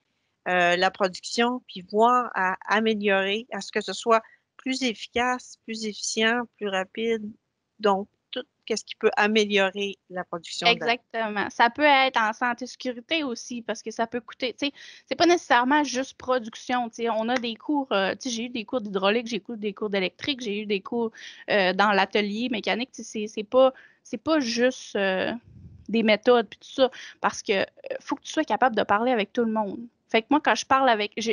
la production, puis voir à améliorer, à ce que ce soit plus efficace, plus efficient, plus rapide. Donc, tout ce qui peut améliorer la production. Exactement. Ça peut être en santé sécurité aussi, parce que ça peut coûter, tu sais, c'est pas nécessairement juste production. Tu sais, on a des cours, tu sais, j'ai eu des cours d'hydraulique, j'ai eu des cours d'électrique, j'ai eu des cours dans l'atelier mécanique. Tu sais, c'est pas juste des méthodes puis tout ça, parce que faut que tu sois capable de parler avec tout le monde. Fait que moi, quand je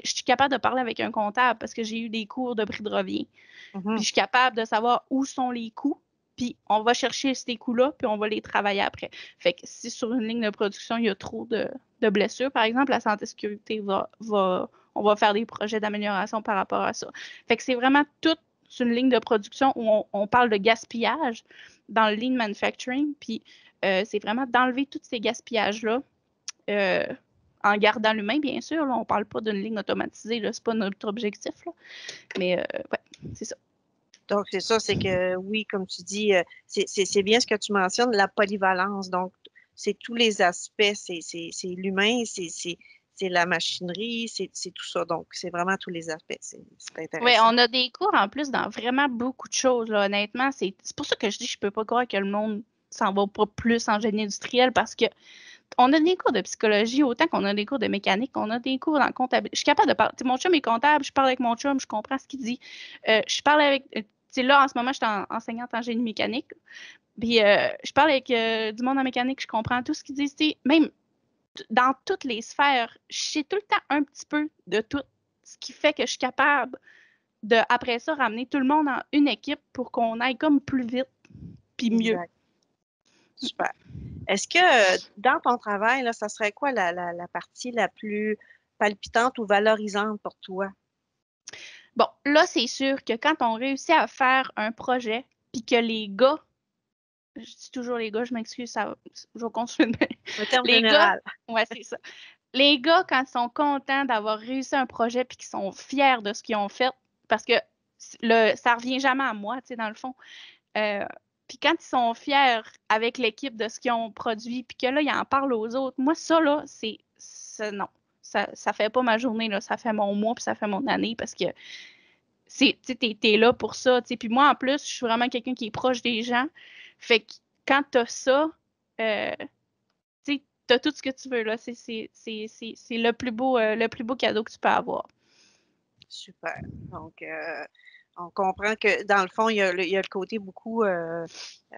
suis capable de parler avec un comptable parce que j'ai eu des cours de prix de revient. Puis je suis capable de savoir où sont les coûts, puis on va chercher ces coûts-là, puis on va les travailler après. Fait que si sur une ligne de production, il y a trop de blessures, par exemple, la santé sécurité va on va faire des projets d'amélioration par rapport à ça. Fait que c'est vraiment toute une ligne de production où on parle de gaspillage dans le lean manufacturing, puis c'est vraiment d'enlever tous ces gaspillages-là en gardant l'humain, bien sûr. Là, on ne parle pas d'une ligne automatisée, ce n'est pas notre objectif. Là. Mais ouais, c'est ça. Donc, c'est ça, c'est que oui, comme tu dis, c'est bien ce que tu mentionnes, la polyvalence. Donc, c'est tous les aspects, c'est l'humain, c'est la machinerie, c'est tout ça. Donc, c'est vraiment tous les aspects. C'est intéressant. Oui, on a des cours en plus dans vraiment beaucoup de choses. Là. Honnêtement, c'est pour ça que je dis que je ne peux pas croire que le monde s'en va pas plus en génie industriel parce que on a des cours de psychologie autant qu'on a des cours de mécanique, on a des cours en comptabilité. Je suis capable de parler. Mon chum est comptable, je parle avec mon chum, je comprends ce qu'il dit. Je parle avec. Là, en ce moment, je suis enseignante en génie mécanique. Puis je parle avec du monde en mécanique, je comprends tout ce qu'ils disent. Même dans toutes les sphères, je sais tout le temps un petit peu de tout. Ce qui fait que je suis capable de, après ça, ramener tout le monde en une équipe pour qu'on aille comme plus vite puis mieux. Exact. Super. Est-ce que dans ton travail, là, ça serait quoi la partie la plus palpitante ou valorisante pour toi? Bon, là, c'est sûr que quand on réussit à faire un projet, puis que les gars, je dis toujours les gars, je m'excuse, je vais continuer. Un terme Les général. gars, ouais, c'est ça. Les gars, quand ils sont contents d'avoir réussi un projet, puis qu'ils sont fiers de ce qu'ils ont fait, parce que ça revient jamais à moi, tu sais, dans le fond. Puis quand ils sont fiers avec l'équipe de ce qu'ils ont produit, puis que là, ils en parlent aux autres, moi, ça, là, non. Ça fait pas ma journée, là, ça fait mon mois, puis ça fait mon année, parce que t'es là pour ça. T'sais. Puis moi, en plus, je suis vraiment quelqu'un qui est proche des gens. Fait que quand t'as ça, t'as tout ce que tu veux, là. C'est le plus beau cadeau que tu peux avoir. Super. Donc, on comprend que dans le fond, il y a le côté beaucoup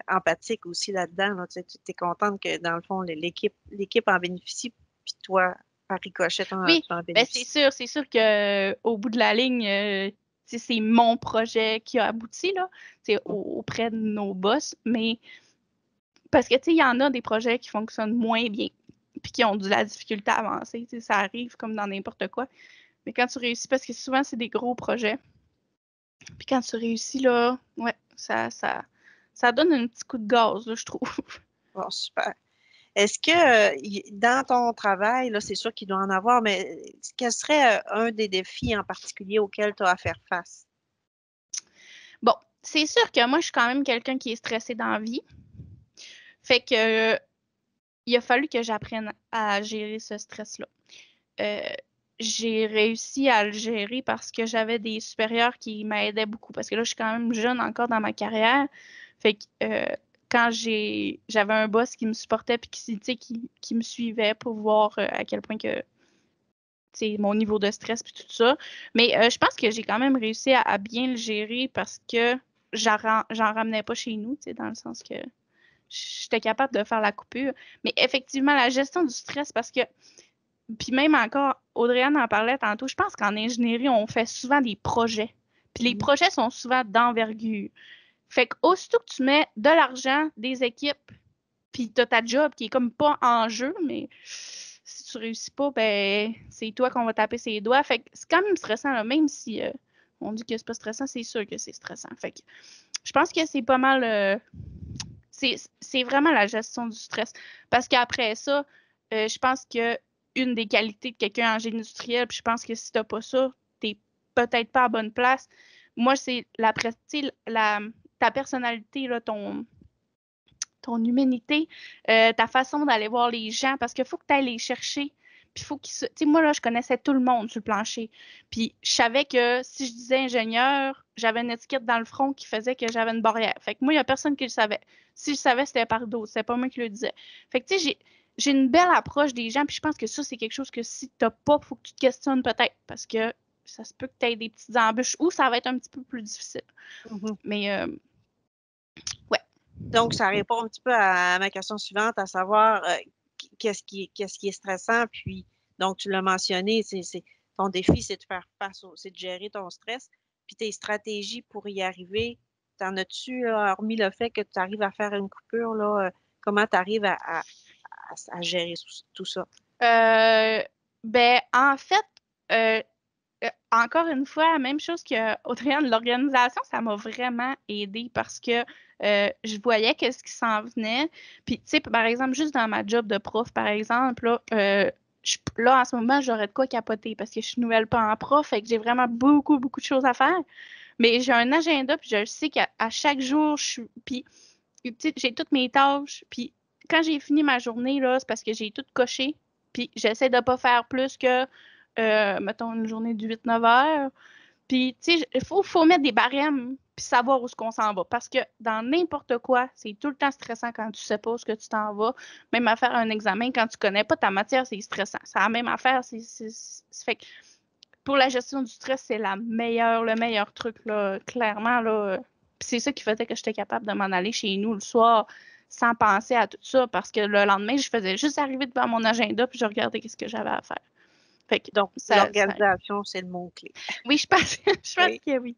empathique aussi là-dedans. Là. Tu es contente que dans le fond, l'équipe en bénéficie, puis toi, par ricochet, tu en bénéficies. C'est sûr qu'au bout de la ligne, c'est mon projet qui a abouti là, auprès de nos boss, mais parce que il y en a des projets qui fonctionnent moins bien, puis qui ont de la difficulté à avancer. Ça arrive comme dans n'importe quoi. Mais quand tu réussis, parce que souvent, c'est des gros projets. Puis quand tu réussis, là, ouais, ça donne un petit coup de gaz, là, je trouve. Bon, super. Est-ce que dans ton travail, là, c'est sûr qu'il doit en avoir, mais quel serait un des défis en particulier auxquels tu as à faire face? Bon, c'est sûr que moi, je suis quand même quelqu'un qui est stressé dans la vie. Fait que il a fallu que j'apprenne à gérer ce stress-là. J'ai réussi à le gérer parce que j'avais des supérieurs qui m'aidaient beaucoup. Parce que là, je suis quand même jeune encore dans ma carrière. Fait que quand j'avais un boss qui me supportait et qui me suivait pour voir à quel point que mon niveau de stress puis tout ça. Mais je pense que j'ai quand même réussi à bien le gérer parce que j'en ramenais pas chez nous, dans le sens que j'étais capable de faire la coupure. Mais effectivement, la gestion du stress, parce que, puis même encore, Audrey-Anne en parlait tantôt, je pense qu'en ingénierie, on fait souvent des projets. Puis les projets sont souvent d'envergure. Fait qu'aussitôt que tu mets de l'argent, des équipes, puis tu as ta job qui est comme pas en jeu, mais si tu réussis pas, ben c'est toi qu'on va taper ses doigts. Fait que c'est quand même stressant, là, même si on dit que c'est pas stressant, c'est sûr que c'est stressant. Fait que je pense que c'est pas mal. C'est vraiment la gestion du stress. Parce qu'après ça, je pense que une des qualités de quelqu'un en génie industriel, puis je pense que si t'as pas ça, t'es peut-être pas à bonne place. Moi, c'est ta personnalité, là, ton humanité, ta façon d'aller voir les gens, parce qu'il faut que tu ailles les chercher. Puis faut qu'ils se. Tu sais, moi, là, je connaissais tout le monde sur le plancher. Puis je savais que si je disais ingénieur, j'avais une étiquette dans le front qui faisait que j'avais une barrière. Fait que moi, il n'y a personne qui le savait. Si je savais, c'était par d'autres. C'était pas moi qui le disais. Fait que tu sais, j'ai une belle approche des gens. Puis je pense que ça, c'est quelque chose que si tu n'as pas, il faut que tu te questionnes peut-être. Parce que ça se peut que tu aies des petites embûches ou ça va être un petit peu plus difficile. Mais ouais. Donc, ça répond un petit peu à ma question suivante, à savoir qu'est-ce qui est stressant. Puis, donc, tu l'as mentionné, ton défi, c'est de faire face, c'est de gérer ton stress. Puis, tes stratégies pour y arriver, t'en as-tu, là, hormis le fait que tu arrives à faire une coupure, là, comment tu arrives à gérer tout ça? Ben, en fait, encore une fois, même chose qu'Audriane, l'organisation, ça m'a vraiment aidée parce que je voyais qu'est-ce qui s'en venait. Puis, tu sais, par exemple, juste dans ma job de prof, par exemple, là, en ce moment, j'aurais de quoi capoter parce que je suis nouvelle pas en prof, fait que j'ai vraiment beaucoup, beaucoup de choses à faire. Mais j'ai un agenda, puis je sais qu'à chaque jour, puis, tu sais, j'ai toutes mes tâches. Puis, quand j'ai fini ma journée, là, c'est parce que j'ai tout coché. Puis, j'essaie de ne pas faire plus que, mettons, une journée de 8-9 heures. Puis, tu sais, il faut mettre des barèmes puis savoir où est-ce qu'on s'en va. Parce que dans n'importe quoi, c'est tout le temps stressant quand tu sais pas où est-ce que tu t'en vas. Même à faire un examen, quand tu connais pas ta matière, c'est stressant. C'est la même affaire. Fait que pour la gestion du stress, c'est le meilleur truc, là, clairement. Là. Puis c'est ça qui faisait que j'étais capable de m'en aller chez nous le soir sans penser à tout ça. Parce que le lendemain, je faisais juste arriver devant mon agenda puis je regardais qu'est-ce que j'avais à faire. Fait que Donc, l'organisation, c'est le mot-clé. Oui, je pense que oui.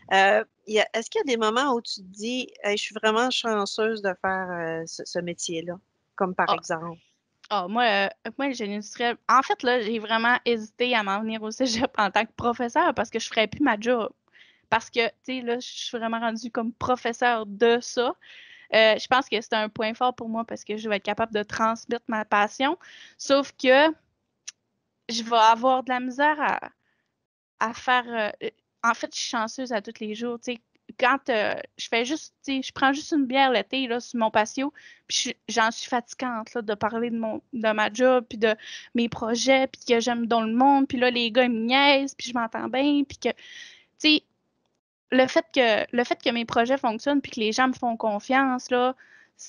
Est-ce qu'il y a des moments où tu te dis, hey, je suis vraiment chanceuse de faire ce métier-là, comme par exemple? Moi, le génie industriel, en fait, là, j'ai vraiment hésité à m'en venir au cégep en tant que professeur parce que je ne ferais plus ma job. Parce que, tu sais, là, je suis vraiment rendue comme professeur de ça. Je pense que c'est un point fort pour moi parce que je vais être capable de transmettre ma passion. Sauf que je vais avoir de la misère à faire. En fait, je suis chanceuse à tous les jours. Tu sais, quand je fais juste, tu sais, je prends juste une bière l'été là, sur mon patio, puis j'en suis fatigante là, de parler de ma job, puis de mes projets, puis que j'aime dans le monde, puis là, les gars, ils me niaisent, puis je m'entends bien, puis que, tu sais, le fait que mes projets fonctionnent, puis que les gens me font confiance, là, tu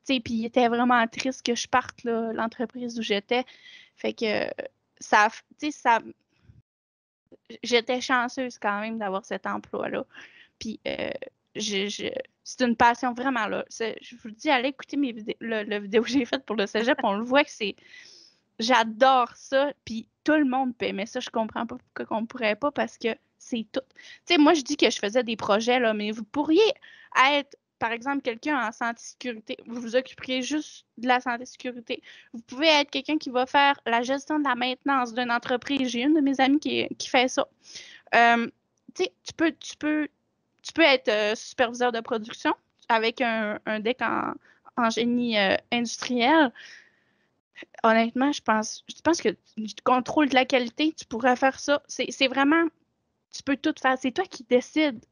sais, puis il était vraiment triste que je parte, là, l'entreprise où j'étais. Fait que ça, tu sais, j'étais chanceuse quand même d'avoir cet emploi-là. Puis c'est une passion vraiment là. Je vous le dis, allez écouter le vidéo que j'ai faite pour le cégep, on le voit que c'est. J'adore ça, puis tout le monde peut aimer ça. Je comprends pas pourquoi on ne pourrait pas parce que c'est tout. Tu sais, moi, je dis que je faisais des projets, là, mais vous pourriez être, par exemple, quelqu'un en santé-sécurité. Vous vous occuperiez juste de la santé-sécurité. Vous pouvez être quelqu'un qui va faire la gestion de la maintenance d'une entreprise. J'ai une de mes amies qui fait ça. Tu sais, tu peux être superviseur de production avec un deck en génie industriel. Honnêtement, je pense que du contrôle de la qualité, tu pourrais faire ça. C'est vraiment, tu peux tout faire. C'est toi qui décides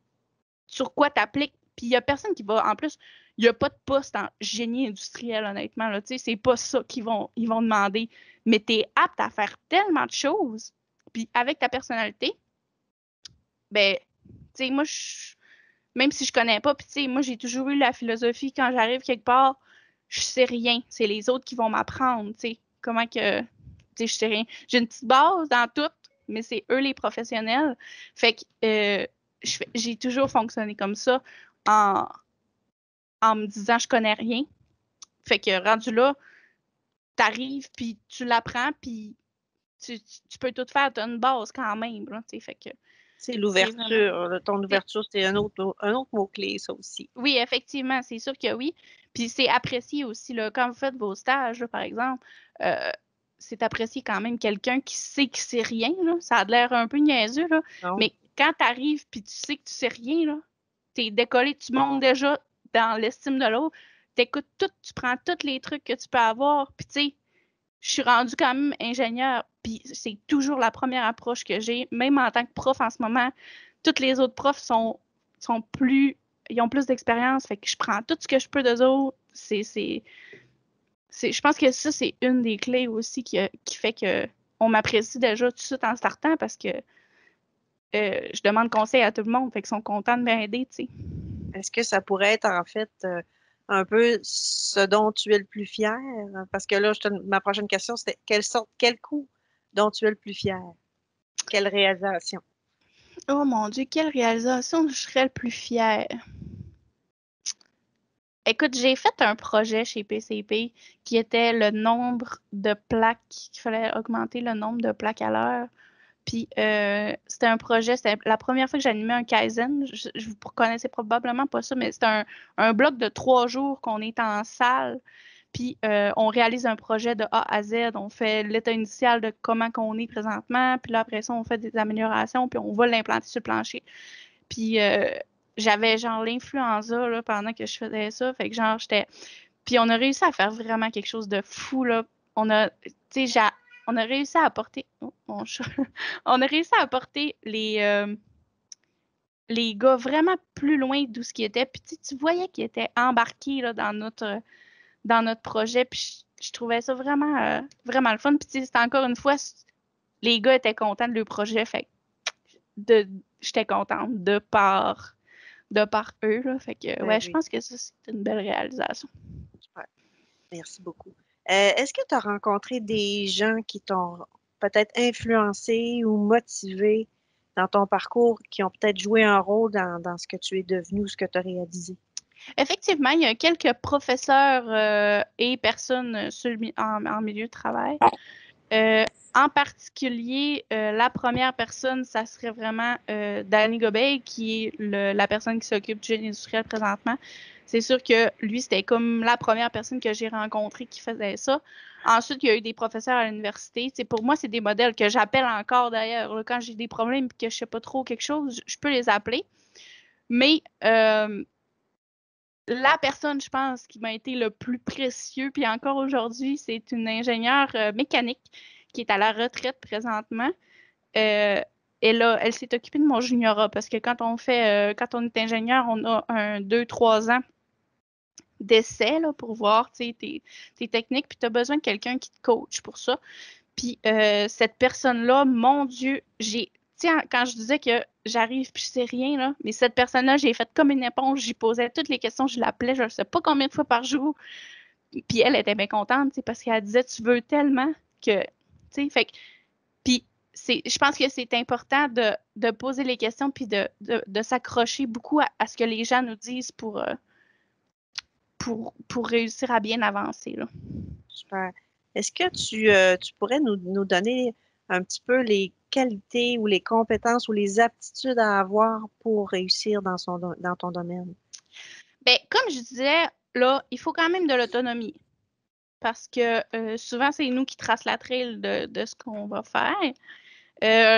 sur quoi tu appliques. Puis il n'y a personne qui va, en plus, il n'y a pas de poste en génie industriel, honnêtement. Là, c'est pas ça qu'ils vont demander. Mais tu es apte à faire tellement de choses. Puis avec ta personnalité, ben, tu sais, moi, même si je connais pas, puis tu sais, moi, j'ai toujours eu la philosophie, quand j'arrive quelque part, je sais rien. C'est les autres qui vont m'apprendre, tu sais, comment que, tu sais, je sais rien. J'ai une petite base dans tout, mais c'est eux les professionnels. Fait que j'ai toujours fonctionné comme ça en me disant je connais rien. Fait que rendu là, t'arrives, puis tu l'apprends, puis tu peux tout faire, t'as une base quand même, là, tu sais, fait que C'est l'ouverture. Ton ouverture, c'est un autre mot-clé, ça aussi. Oui, effectivement, c'est sûr que oui. Puis c'est apprécié aussi, là, quand vous faites vos stages, là, par exemple, c'est apprécié quand même quelqu'un qui sait rien, là. Ça a l'air un peu niaiseux, là. Non. Mais quand tu arrives puis tu sais que tu sais rien, là, t'es décollé, tu montes déjà dans l'estime de l'autre, t'écoutes tout, tu prends tous les trucs que tu peux avoir. Puis tu sais, je suis rendue quand même ingénieure, puis c'est toujours la première approche que j'ai, même en tant que prof en ce moment. Toutes les autres profs ils ont plus d'expérience, fait que je prends tout ce que je peux d'eux autres. Je pense que ça, c'est une des clés aussi qui fait qu'on m'apprécie déjà tout de suite en startant parce que je demande conseil à tout le monde, fait qu'ils sont contents de m'aider, tu sais. Est-ce que ça pourrait être en fait un peu ce dont tu es le plus fier? Parce que là, ma prochaine question, c'était quel coup dont tu es le plus fier? Quelle réalisation? Oh mon Dieu, quelle réalisation je serais le plus fière? Écoute, j'ai fait un projet chez PCP qui était le nombre de plaques, qu'il fallait augmenter le nombre de plaques à l'heure. Puis c'était un projet, c'était la première fois que j'animais un Kaizen. Vous connaissez probablement pas ça, mais c'était un bloc de 3 jours qu'on est en salle. Puis on réalise un projet de A à Z. On fait l'état initial de comment qu'on est présentement. Puis là, après ça, on fait des améliorations. Puis on va l'implanter sur le plancher. Puis j'avais genre l'influenza là, pendant que je faisais ça. Fait que genre, Puis on a réussi à faire vraiment quelque chose de fou, là. On a réussi à apporter... Oh, mon chat. On a réussi à apporter les gars vraiment plus loin d'où ce qu'ils étaient. Puis tu voyais qu'ils étaient embarqués là, dans notre projet. Puis je trouvais ça vraiment, vraiment le fun. Puis c'était encore une fois, les gars étaient contents de leur projet. Fait que j'étais contente de par eux. Là. Fait que ouais, je pense que ça, c'est une belle réalisation. Super. Merci beaucoup. Est-ce que tu as rencontré des gens qui t'ont peut-être influencé ou motivé dans ton parcours, qui ont peut-être joué un rôle dans ce que tu es devenu ou ce que tu as réalisé? Effectivement, il y a quelques professeurs et personnes en milieu de travail. En particulier, la première personne, ça serait vraiment Danny Gobey, qui est la personne qui s'occupe du génie industriel présentement. C'est sûr que lui, c'était comme la première personne que j'ai rencontrée qui faisait ça. Ensuite, il y a eu des professeurs à l'université. Pour moi, c'est des modèles que j'appelle encore d'ailleurs. Quand j'ai des problèmes et que je ne sais pas trop quelque chose, je peux les appeler. Mais la personne, je pense, qui m'a été le plus précieux, puis encore aujourd'hui, c'est une ingénieure mécanique qui est à la retraite présentement. Elle s'est occupée de mon juniorat parce que quand on est ingénieur, on a 2-3 ans d'essai là, pour voir tes techniques, puis tu as besoin de quelqu'un qui te coach pour ça. Puis cette personne-là, mon Dieu, quand je disais que j'arrive puis je sais rien, là, mais cette personne-là, j'ai fait comme une éponge, j'y posais toutes les questions, je l'appelais, je ne sais pas combien de fois par jour. Puis elle était bien contente, parce qu'elle disait, tu veux tellement que, fait que, puis je pense que c'est important de poser les questions puis de s'accrocher beaucoup à ce que les gens nous disent pour réussir à bien avancer, là. Super. Est-ce que tu pourrais nous donner un petit peu les qualités ou les compétences ou les aptitudes à avoir pour réussir dans ton domaine? Bien, comme je disais, là, il faut quand même de l'autonomie. Parce que souvent, c'est nous qui traçons la trail de ce qu'on va faire.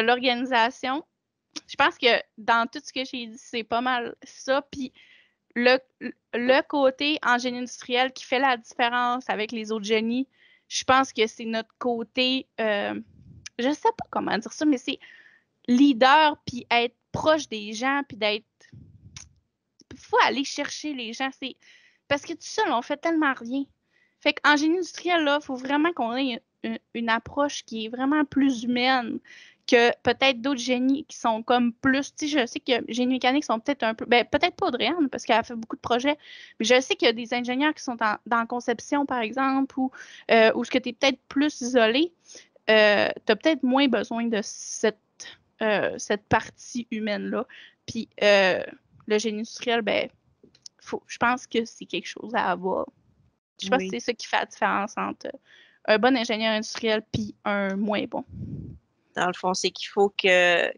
L'organisation, je pense que dans tout ce que j'ai dit, c'est pas mal ça. Puis le côté en génie industriel qui fait la différence avec les autres génies, je pense que c'est notre côté, je sais pas comment dire ça, mais c'est leader, puis être proche des gens, puis d'être... Il faut aller chercher les gens. Parce que tout seul, on fait tellement rien. Fait qu'en génie industriel, là, il faut vraiment qu'on ait une approche qui est vraiment plus humaine que peut-être d'autres génies qui sont comme plus... Tu sais, je sais que génie mécanique sont peut-être un peu... Ben, peut-être pas Audrey-Anne, parce qu'elle a fait beaucoup de projets, mais je sais qu'il y a des ingénieurs qui sont dans la conception, par exemple, ou ce que tu es peut-être plus isolé. Tu as peut-être moins besoin de cette partie humaine-là. Puis le génie industriel, ben, je pense que c'est quelque chose à avoir. Je pense que c'est ça qui fait la différence entre un bon ingénieur industriel puis un moins bon. Dans le fond, c'est qu'il faut qu'il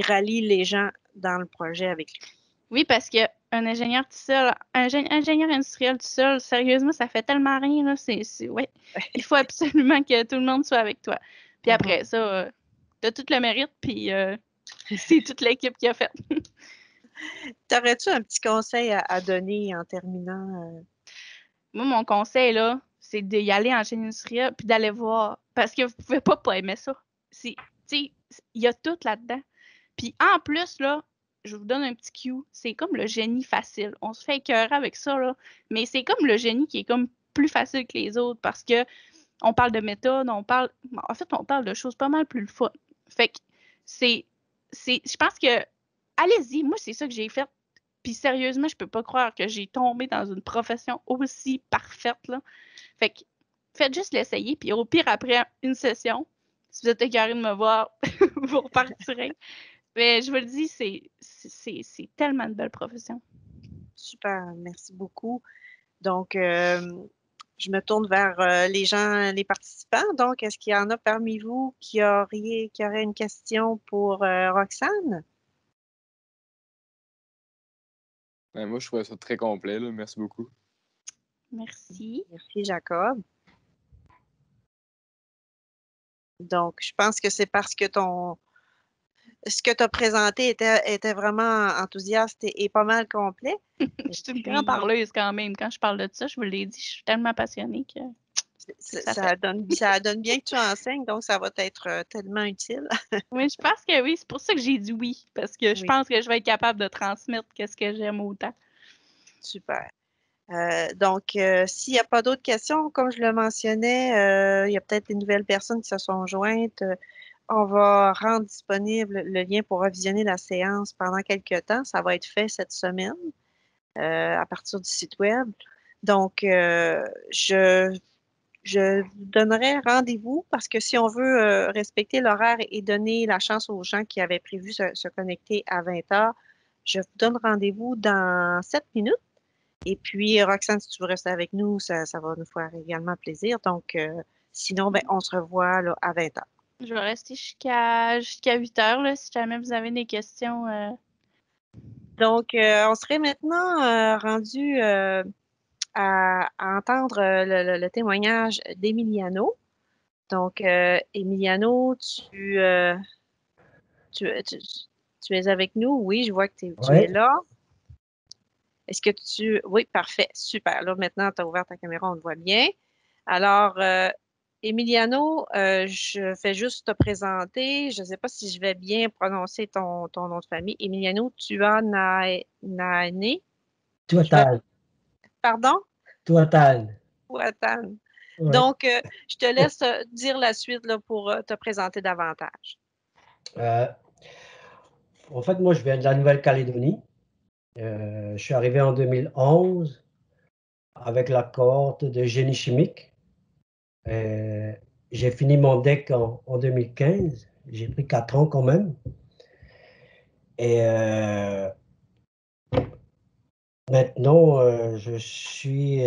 rallie les gens dans le projet avec lui. Oui, parce qu'un ingénieur tout seul, ingénieur industriel tout seul, sérieusement, ça fait tellement rien. Là. Ouais. Il faut absolument que tout le monde soit avec toi. Puis après ça, tu as tout le mérite, puis c'est toute l'équipe qui a fait. T'aurais-tu un petit conseil à donner en terminant? Moi, mon conseil, là, c'est d'y aller en génie industriel puis d'aller voir. Parce que vous pouvez pas aimer ça. Il y a tout là-dedans. Puis en plus, là, je vous donne un petit cue. C'est comme le génie facile. On se fait écœurer avec ça, là. Mais c'est comme le génie qui est comme plus facile que les autres parce que on parle de méthode, on parle de choses pas mal plus fun. Fait que je pense que, allez-y, moi, c'est ça que j'ai fait. Puis sérieusement, je peux pas croire que j'ai tombé dans une profession aussi parfaite, là. Fait que, faites juste l'essayer, puis au pire, après une session, si vous êtes écœuré de me voir, vous repartirez. Mais je vous le dis, c'est tellement une belle profession. Super, merci beaucoup. Donc, je me tourne vers les participants. Donc, est-ce qu'il y en a parmi vous qui auraient une question pour Roxane? Ben, moi, je trouvais ça très complet, là. Merci beaucoup. Merci. Merci, Jacob. Donc, je pense que c'est parce que ce que tu as présenté était vraiment enthousiaste et pas mal complet. Je suis une grande parleuse quand même. Quand je parle de ça, je vous l'ai dit, je suis tellement passionnée que ça fait. Ça donne bien que tu enseignes, donc ça va être tellement utile. Oui, je pense que oui. C'est pour ça que j'ai dit oui, parce que je Oui. pense que je vais être capable de transmettre ce que j'aime autant. Super. Donc, s'il n'y a pas d'autres questions, comme je le mentionnais, il y a peut-être des nouvelles personnes qui se sont jointes. On va rendre disponible le lien pour revisionner la séance pendant quelques temps. Ça va être fait cette semaine à partir du site web. Donc, je vous donnerai rendez-vous parce que si on veut respecter l'horaire et donner la chance aux gens qui avaient prévu se connecter à 20 heures, je vous donne rendez-vous dans 7 minutes. Et puis, Roxane, si tu veux rester avec nous, ça va nous faire également plaisir. Donc, sinon, ben, on se revoit là, à 20 heures. Je vais rester jusqu'à 8 heures, là, si jamais vous avez des questions. Donc, on serait maintenant rendu à entendre le témoignage d'Emiliano. Donc, Emiliano, tu es avec nous? Oui, je vois que tu es Oui, là. Est-ce que tu... Oui, parfait, super. Là, maintenant, tu as ouvert ta caméra, on te voit bien. Alors, Emiliano, je fais juste te présenter. Je ne sais pas si je vais bien prononcer ton nom de famille. Emiliano, tu as Nané. total, Pardon? total. Ouattane. Ouais. Donc, je te laisse dire la suite là, pour te présenter davantage. Euh, En fait, moi, je viens de la Nouvelle-Calédonie. Je suis arrivé en 2011 avec la cohorte de génie chimique. Euh, j'ai fini mon DEC en 2015. J'ai pris 4 ans quand même. Et maintenant, je suis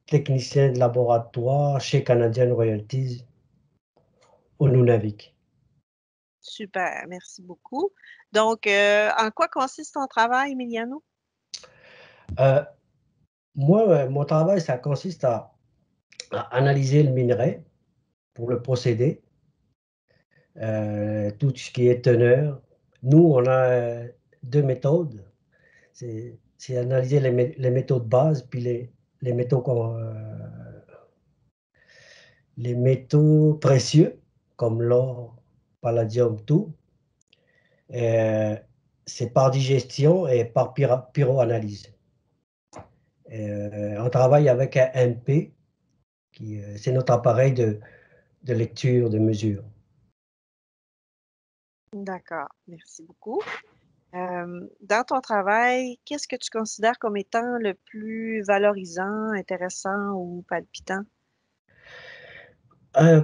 technicien de laboratoire chez Canadian Royalties au Nunavik. Super, merci beaucoup. Donc, en quoi consiste ton travail, Emiliano? Euh, Moi, mon travail, ça consiste à analyser le minerai pour le procédé, tout ce qui est teneur. Nous, on a 2 méthodes. C'est analyser les métaux de base, puis les métaux, les métaux précieux, comme l'or, palladium, tout. Euh, c'est par digestion et par pyroanalyse. On travaille avec un MP, c'est notre appareil de lecture, de mesure. D'accord, merci beaucoup. Dans ton travail, qu'est-ce que tu considères comme étant le plus valorisant, intéressant ou palpitant? Euh,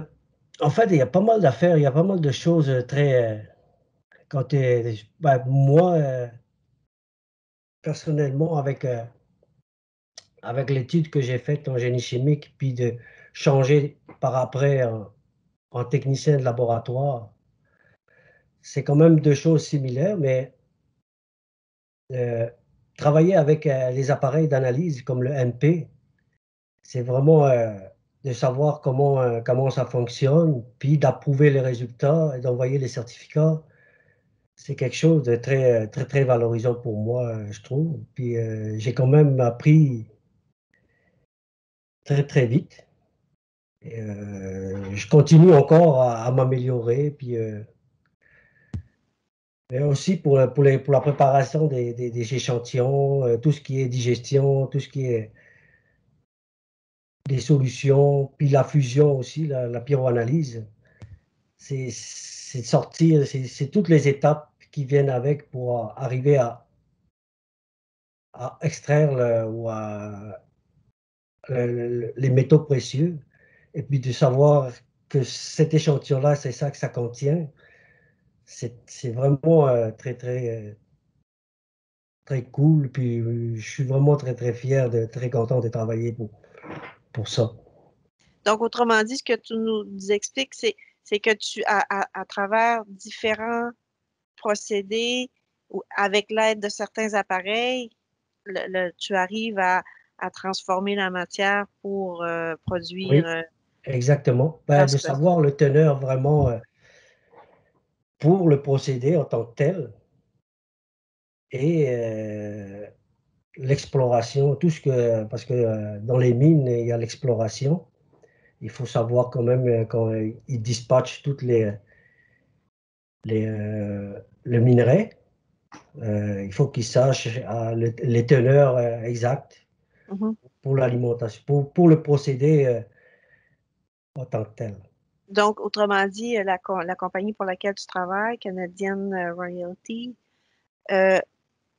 En fait, il y a pas mal d'affaires, il y a pas mal de choses très. Quand moi, personnellement, avec l'étude que j'ai faite en génie chimique, puis de changer par après en technicien de laboratoire, c'est quand même 2 choses similaires, mais euh, travailler avec les appareils d'analyse comme le MP, c'est vraiment de savoir comment ça fonctionne, puis d'approuver les résultats et d'envoyer les certificats. C'est quelque chose de très, très, très valorisant pour moi, je trouve. Puis j'ai quand même appris très, très vite. Et, je continue encore à m'améliorer. Puis, mais aussi pour la préparation des échantillons, tout ce qui est digestion, tout ce qui est des solutions, puis la fusion aussi, la pyroanalyse. C'est de sortir, c'est toutes les étapes qui viennent avec pour arriver à extraire ou à les métaux précieux, et puis de savoir que cet échantillon-là, c'est ça que ça contient, c'est vraiment très, très, très cool. Puis je suis vraiment très, très fier, très content de travailler pour ça. Donc, autrement dit, ce que tu nous expliques, c'est que à travers différents procédés ou avec l'aide de certains appareils, tu arrives à transformer la matière pour produire Oui, exactement. dans De ce cas-ci. savoir le teneur vraiment pour le procédé en tant que tel et l'exploration, tout ce que, parce que dans les mines, il y a l'exploration. Il faut savoir quand même quand ils dispatchent toutes le minerai, il faut qu'ils sachent les teneurs exactes Mhm. pour l'alimentation, pour le procédé en tant que tel. Donc, autrement dit, la compagnie pour laquelle tu travailles, Canadian Royalty, euh,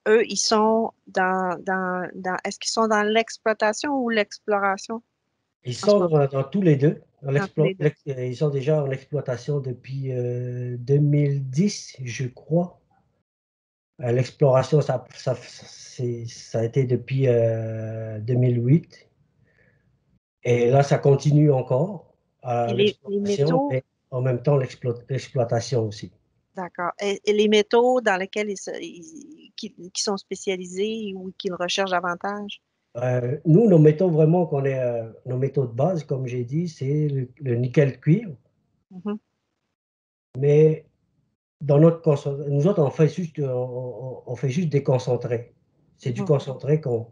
eux, ils sont est-ce qu'ils sont dans l'exploitation ou l'exploration Ils en ce sont moment? dans tous les deux. Dans tous les deux. Ils sont déjà en exploitation depuis 2010, je crois. L'exploration, ça a été depuis 2008. Et là, ça continue encore Et à les l'exploration, métaux, mais en même temps l'exploitation aussi. d'accord. Et les métaux dans lesquels qui sont spécialisés ou qu'ils recherchent davantage? Nous, nos métaux vraiment nos métaux de base, comme j'ai dit, c'est le nickel cuivre. Mhm. Mais dans nous autres, on fait juste des concentrés. C'est du Mhm. concentré qu'on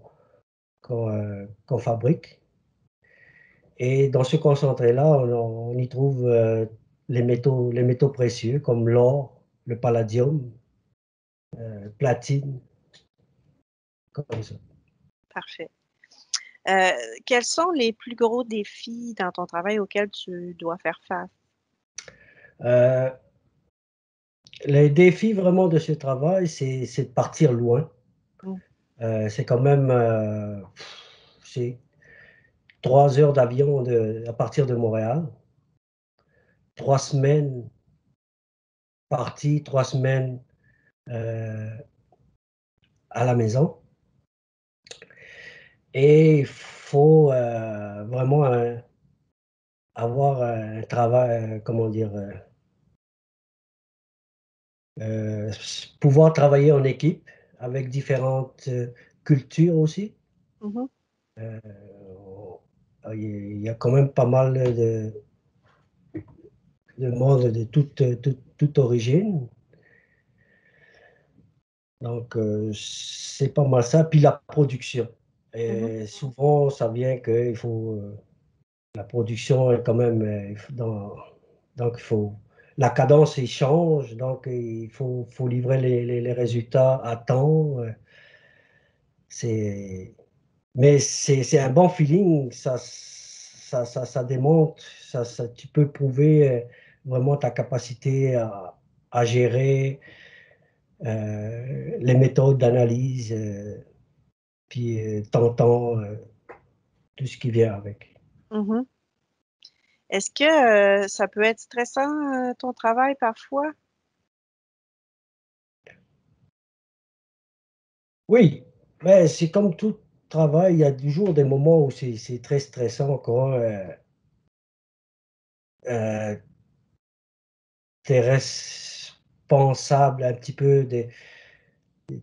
fabrique. Et dans ce concentré-là, on y trouve les métaux précieux comme l'or, le palladium, platine, comme ça. Parfait. Euh, Quels sont les plus gros défis dans ton travail auxquels tu dois faire face? Euh, les défis vraiment de ce travail, c'est de partir loin. Mm. C'est quand même c'est 3 heures d'avion à partir de Montréal, 3 semaines parties, 3 semaines euh, à la maison. Et il faut vraiment avoir un travail, comment dire, pouvoir travailler en équipe avec différentes cultures aussi. Mhm. Euh, il y a quand même pas mal de monde de toute origine. Donc, c'est pas mal ça. Puis la production. Mhm. Et souvent, ça vient que il faut, la production est quand même donc il faut la cadence il change, donc il faut livrer les résultats à temps. C'est Mais c'est un bon feeling, ça démontre, tu peux prouver vraiment ta capacité à gérer les méthodes d'analyse, puis t'entends tout ce qui vient avec. Mhm. Est-ce que ça peut être stressant, ton travail, parfois? Oui, mais c'est comme tout travail, il y a toujours des moments où c'est très stressant quand tu es responsable un petit peu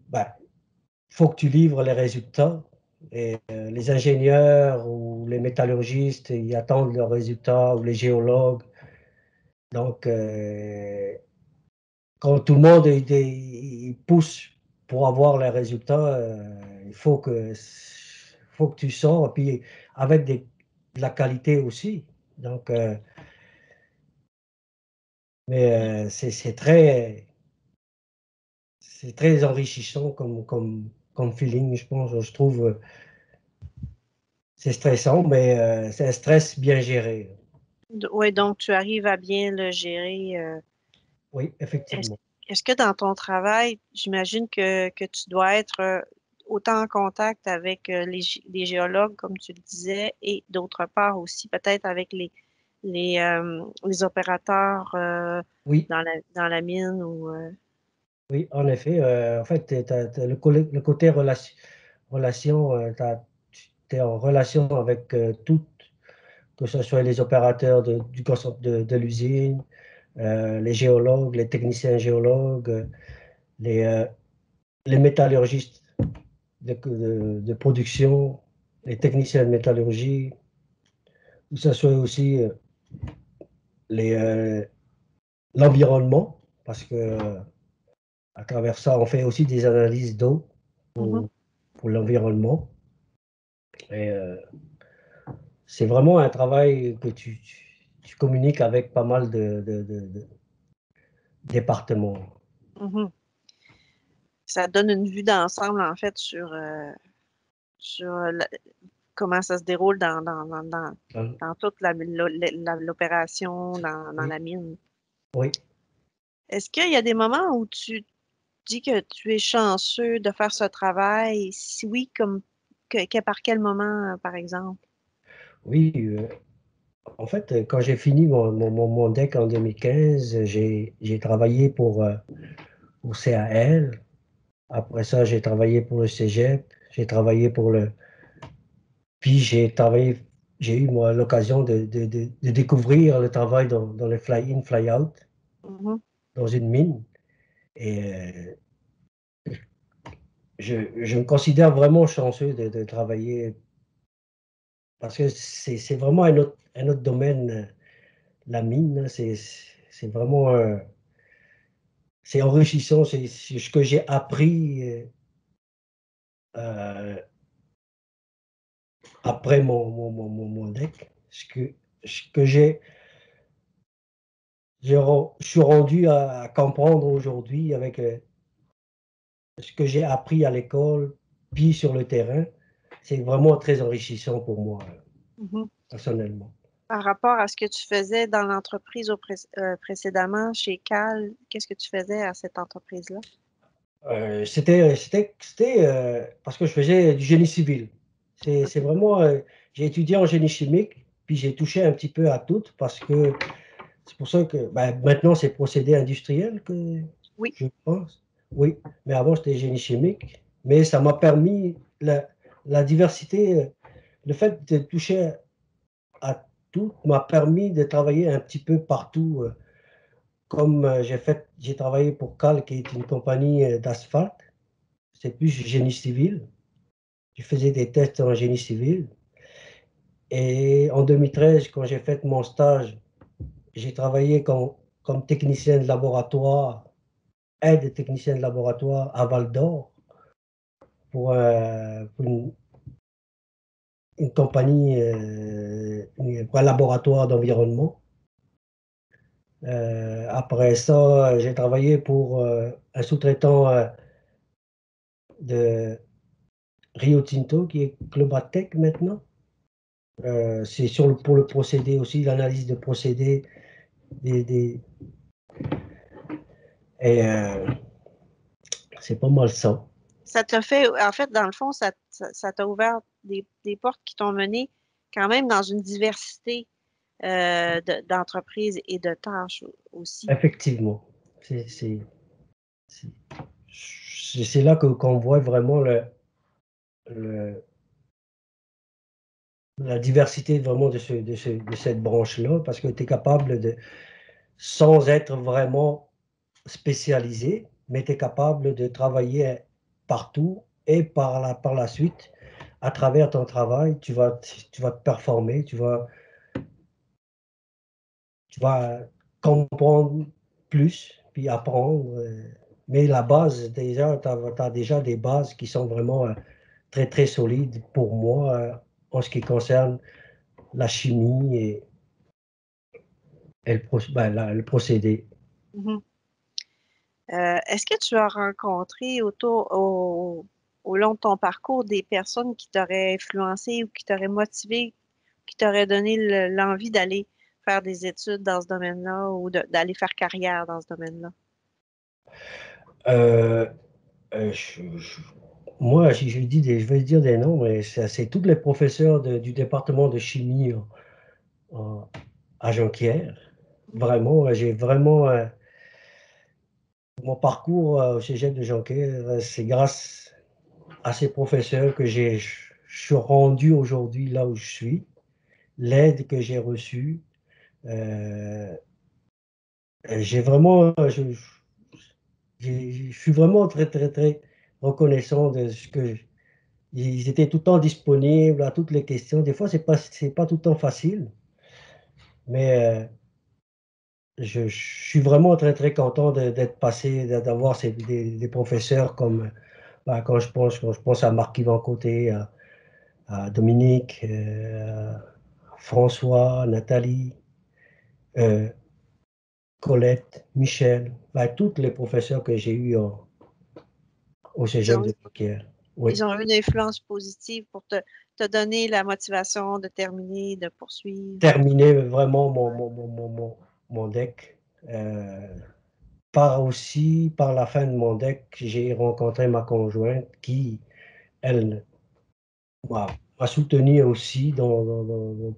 ben, faut que tu livres les résultats. Et les ingénieurs ou les métallurgistes, ils attendent leurs résultats, ou les géologues. Donc, quand tout le monde il pousse pour avoir les résultats, il faut que tu sors, et puis avec de la qualité aussi. Donc, mais c'est très enrichissant comme feeling, je pense. Je trouve. C'est stressant, mais c'est un stress bien géré. Oui, donc tu arrives à bien le gérer. Oui, Est-ce, effectivement. est-ce que dans ton travail, j'imagine que tu dois être autant en contact avec les géologues, comme tu le disais, et d'autre part aussi peut-être avec les opérateurs Oui, dans la mine ou oui, en effet. En fait, le côté relation, tu es en relation avec toutes, que ce soit les opérateurs de l'usine, les géologues, les techniciens géologues, les, euh, les métallurgistes de production. les techniciens de métallurgie, que ce soit aussi l'environnement, parce que à travers ça, on fait aussi des analyses d'eau Mhm. pour l'environnement. Et c'est vraiment un travail que tu communiques avec pas mal de départements. Mhm. Ça donne une vue d'ensemble, en fait, sur comment ça se déroule Hein? dans toute l'opération dans Oui, la mine. oui, Est-ce qu'il y a des moments où tu dis que tu es chanceux de faire ce travail? Si oui, par quel moment, par exemple? oui. En fait, quand j'ai fini mon DEC en 2015, j'ai travaillé pour CAL. Après ça, j'ai travaillé pour le Cégep. J'ai travaillé pour le. Puis j'ai eu moi l'occasion de découvrir le travail dans le fly-in, fly-out, Mhm. dans une mine. Et je me considère vraiment chanceux de travailler parce que c'est vraiment un autre domaine, la mine. Hein. C'est vraiment. C'est enrichissant, c'est ce que j'ai appris euh, après mon DEC, ce que je suis rendu à comprendre aujourd'hui avec ce que j'ai appris à l'école, puis sur le terrain. C'est vraiment très enrichissant pour moi, Mhm. personnellement. Par rapport à ce que tu faisais dans l'entreprise précédemment chez Cal, qu'est-ce que tu faisais à cette entreprise-là? C'était parce que je faisais du génie civil. C'est OK. vraiment, j'ai étudié en génie chimique, puis j'ai touché un petit peu à tout parce que c'est pour ça que ben, maintenant, c'est procédé industriel que Oui. je pense. Oui, mais avant, c'était génie chimique. Mais ça m'a permis la diversité, le fait de toucher à tout m'a permis de travailler un petit peu partout. Comme j'ai travaillé pour Cal, qui est une compagnie d'asphalte. C'est plus génie civil. Je faisais des tests en génie civil. Et en 2013, quand j'ai fait mon stage, j'ai travaillé comme technicien de laboratoire, aide technicien de laboratoire à Val d'Or pour une compagnie, pour un laboratoire d'environnement. Après ça, j'ai travaillé pour un sous-traitant de Rio Tinto, qui est Globatech maintenant. C'est pour le procédé aussi, l'analyse de procédés. Des... Et c'est pas mal ça. Ça t'a fait, en fait, dans le fond, ça t'a ouvert des portes qui t'ont mené quand même dans une diversité d'entreprises et de tâches aussi. Effectivement. C'est c'est- c'est- c'est là qu'on voit vraiment le- la diversité vraiment de cette branche-là, parce que tu es capable de, sans être vraiment spécialisé, mais tu es capable de travailler partout et par la suite, à travers ton travail, tu vas te performer, tu vas comprendre plus, puis apprendre. Mais la base, déjà, tu as déjà des bases qui sont vraiment très, très solides pour moi en ce qui concerne la chimie et le procédé. Mhm. Est-ce que tu as rencontré au long de ton parcours des personnes qui t'auraient influencé ou qui t'auraient motivé, qui t'auraient donné l'envie d'aller faire des études dans ce domaine-là ou d'aller faire carrière dans ce domaine-là? Euh, euh, je- je- Moi, si je vais dire des noms, mais c'est tous les professeurs du département de chimie en- à Jonquière. Vraiment, j'ai vraiment mon parcours au Cégep de Jonquière, c'est grâce à ces professeurs que je suis rendu aujourd'hui là où je suis, l'aide que j'ai reçue. euh, j'ai vraiment, je suis vraiment très, très, très reconnaissant de ce que ils étaient tout le temps disponibles à toutes les questions. Des fois, c'est pas tout le temps facile, mais je suis vraiment très, très content d'être passé, d'avoir des professeurs comme, quand je pense à Marc-Yvan Côté, à Dominique, François, Nathalie, euh, Colette, Michel, tous les professeurs que j'ai eus au Ils Cégep ont, de Jonquière. Oui. ils ont eu une influence positive pour te donner la motivation de terminer, de poursuivre. Terminer vraiment mon deck. Par la fin de mon deck, j'ai rencontré ma conjointe qui, elle, m'a soutenu aussi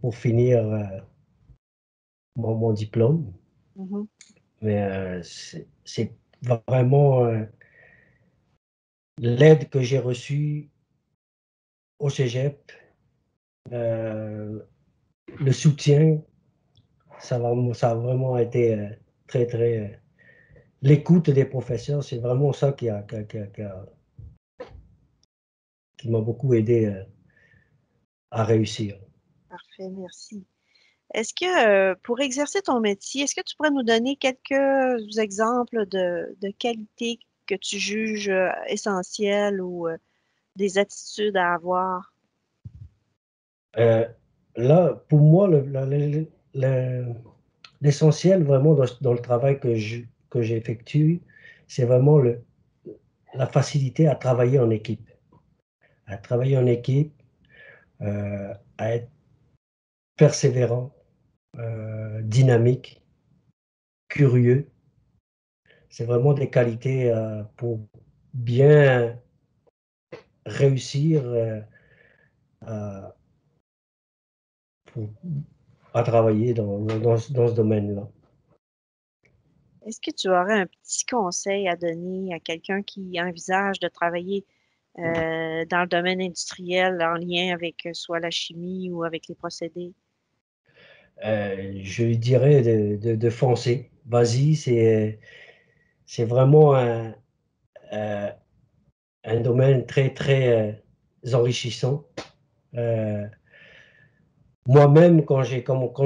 pour finir mon diplôme. Mhm. Mais c'est vraiment l'aide que j'ai reçue au Cégep, euh, le soutien, ça a vraiment été très, très. L'écoute des professeurs, c'est vraiment ça qui m'a beaucoup aidé à réussir. Parfait, merci. Est-ce que pour exercer ton métier, est-ce que tu pourrais nous donner quelques exemples de qualités que tu juges essentielles ou des attitudes à avoir? Euh, Là, pour moi, l'essentiel vraiment dans le travail que j'effectue, c'est vraiment la facilité à travailler en équipe. À travailler en équipe, à être persévérant, dynamique, curieux. C'est vraiment des qualités pour bien réussir à, pour- à travailler dans ce domaine-là. Est-ce que tu aurais un petit conseil à donner à quelqu'un qui envisage de travailler dans le domaine industriel en lien avec soit la chimie ou avec les procédés? Je lui dirais de foncer. Vas-y, c'est vraiment euh, un domaine très, très enrichissant. Euh, Moi-même, quand je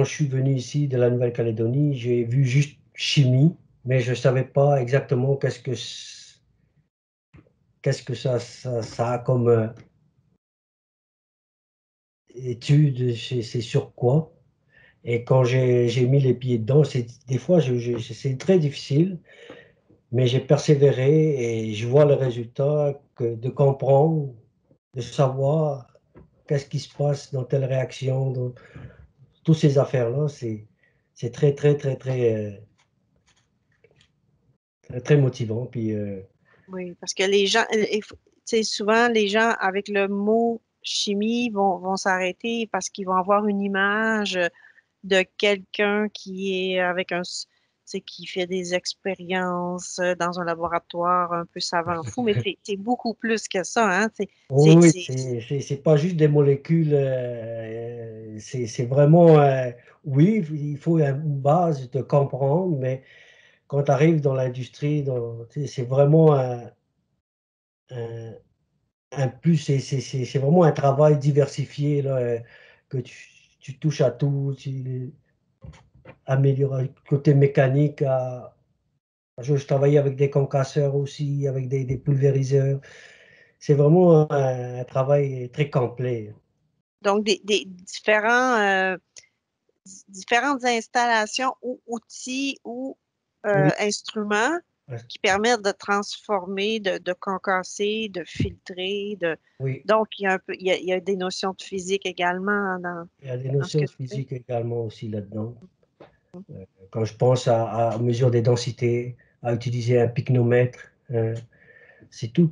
suis venu ici de la Nouvelle-Calédonie, j'ai vu juste chimie, mais je ne savais pas exactement qu'est-ce que ça a comme étude, c'est sur quoi. Et quand j'ai mis les pieds dedans, des fois, c'est très difficile, mais j'ai persévéré et je vois le résultat de comprendre, de savoir qu'est-ce qui se passe dans telle réaction, dans toutes ces affaires-là, c'est très, très, très, très, très, très motivant. Puis, Oui, parce que les gens, tu sais, souvent, les gens, avec le mot chimie, vont s'arrêter parce qu'ils vont avoir une image de quelqu'un qui est avec tu sais, qui fait des expériences dans un laboratoire un peu savant fou, mais c'est beaucoup plus que ça, hein. oui, c'est pas juste des molécules, c'est vraiment, oui, il faut une base de comprendre, mais quand tu arrives dans l'industrie, tu sais, c'est vraiment un, un plus, c'est vraiment un travail diversifié, là, que tu touches à tout, tu améliores côté mécanique. Je travaillais avec des concasseurs aussi, avec des pulvériseurs. C'est vraiment un travail très complet. Donc, des différentes installations ou outils ou Oui, instruments qui permettent de transformer, de concasser, de filtrer, oui. donc il y a un peu, il y a des notions de physique également Il y a des dans ce que notions de tu fais. physique également aussi là-dedans. Quand je pense à mesure des densités, à utiliser un pycnomètre, c'est tout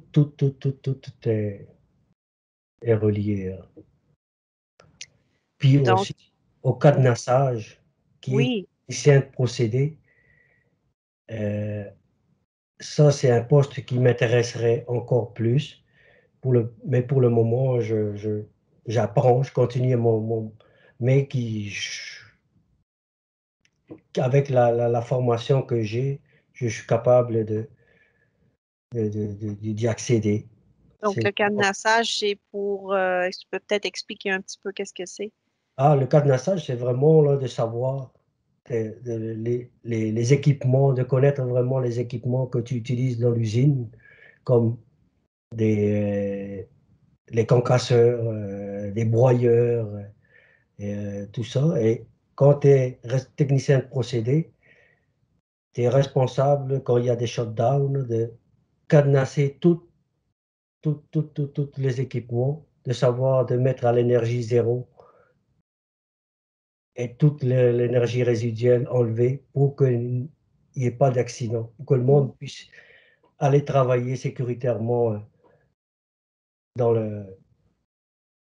est relié. Puis Donc, aussi au cadenassage, qui est oui, technicien de procédé. Euh, Ça, c'est un poste qui m'intéresserait encore plus. Mais pour le moment, j'apprends, je continue mais avec la formation que j'ai, je suis capable d'y accéder. Donc, le cadenassage, c'est pour... tu peux peut-être expliquer un petit peu qu'est-ce que c'est? Le cadenassage, c'est vraiment là, de savoir les équipements, de connaître vraiment les équipements que tu utilises dans l'usine, comme les concasseurs, les broyeurs, tout ça. Et quand tu es technicien de procédé, tu es responsable, quand il y a des shutdowns, de cadenasser tous les équipements, de savoir de mettre à l'énergie zéro et toute l'énergie résiduelle enlevée pour qu'il n'y ait pas d'accident, pour que le monde puisse aller travailler sécuritairement dans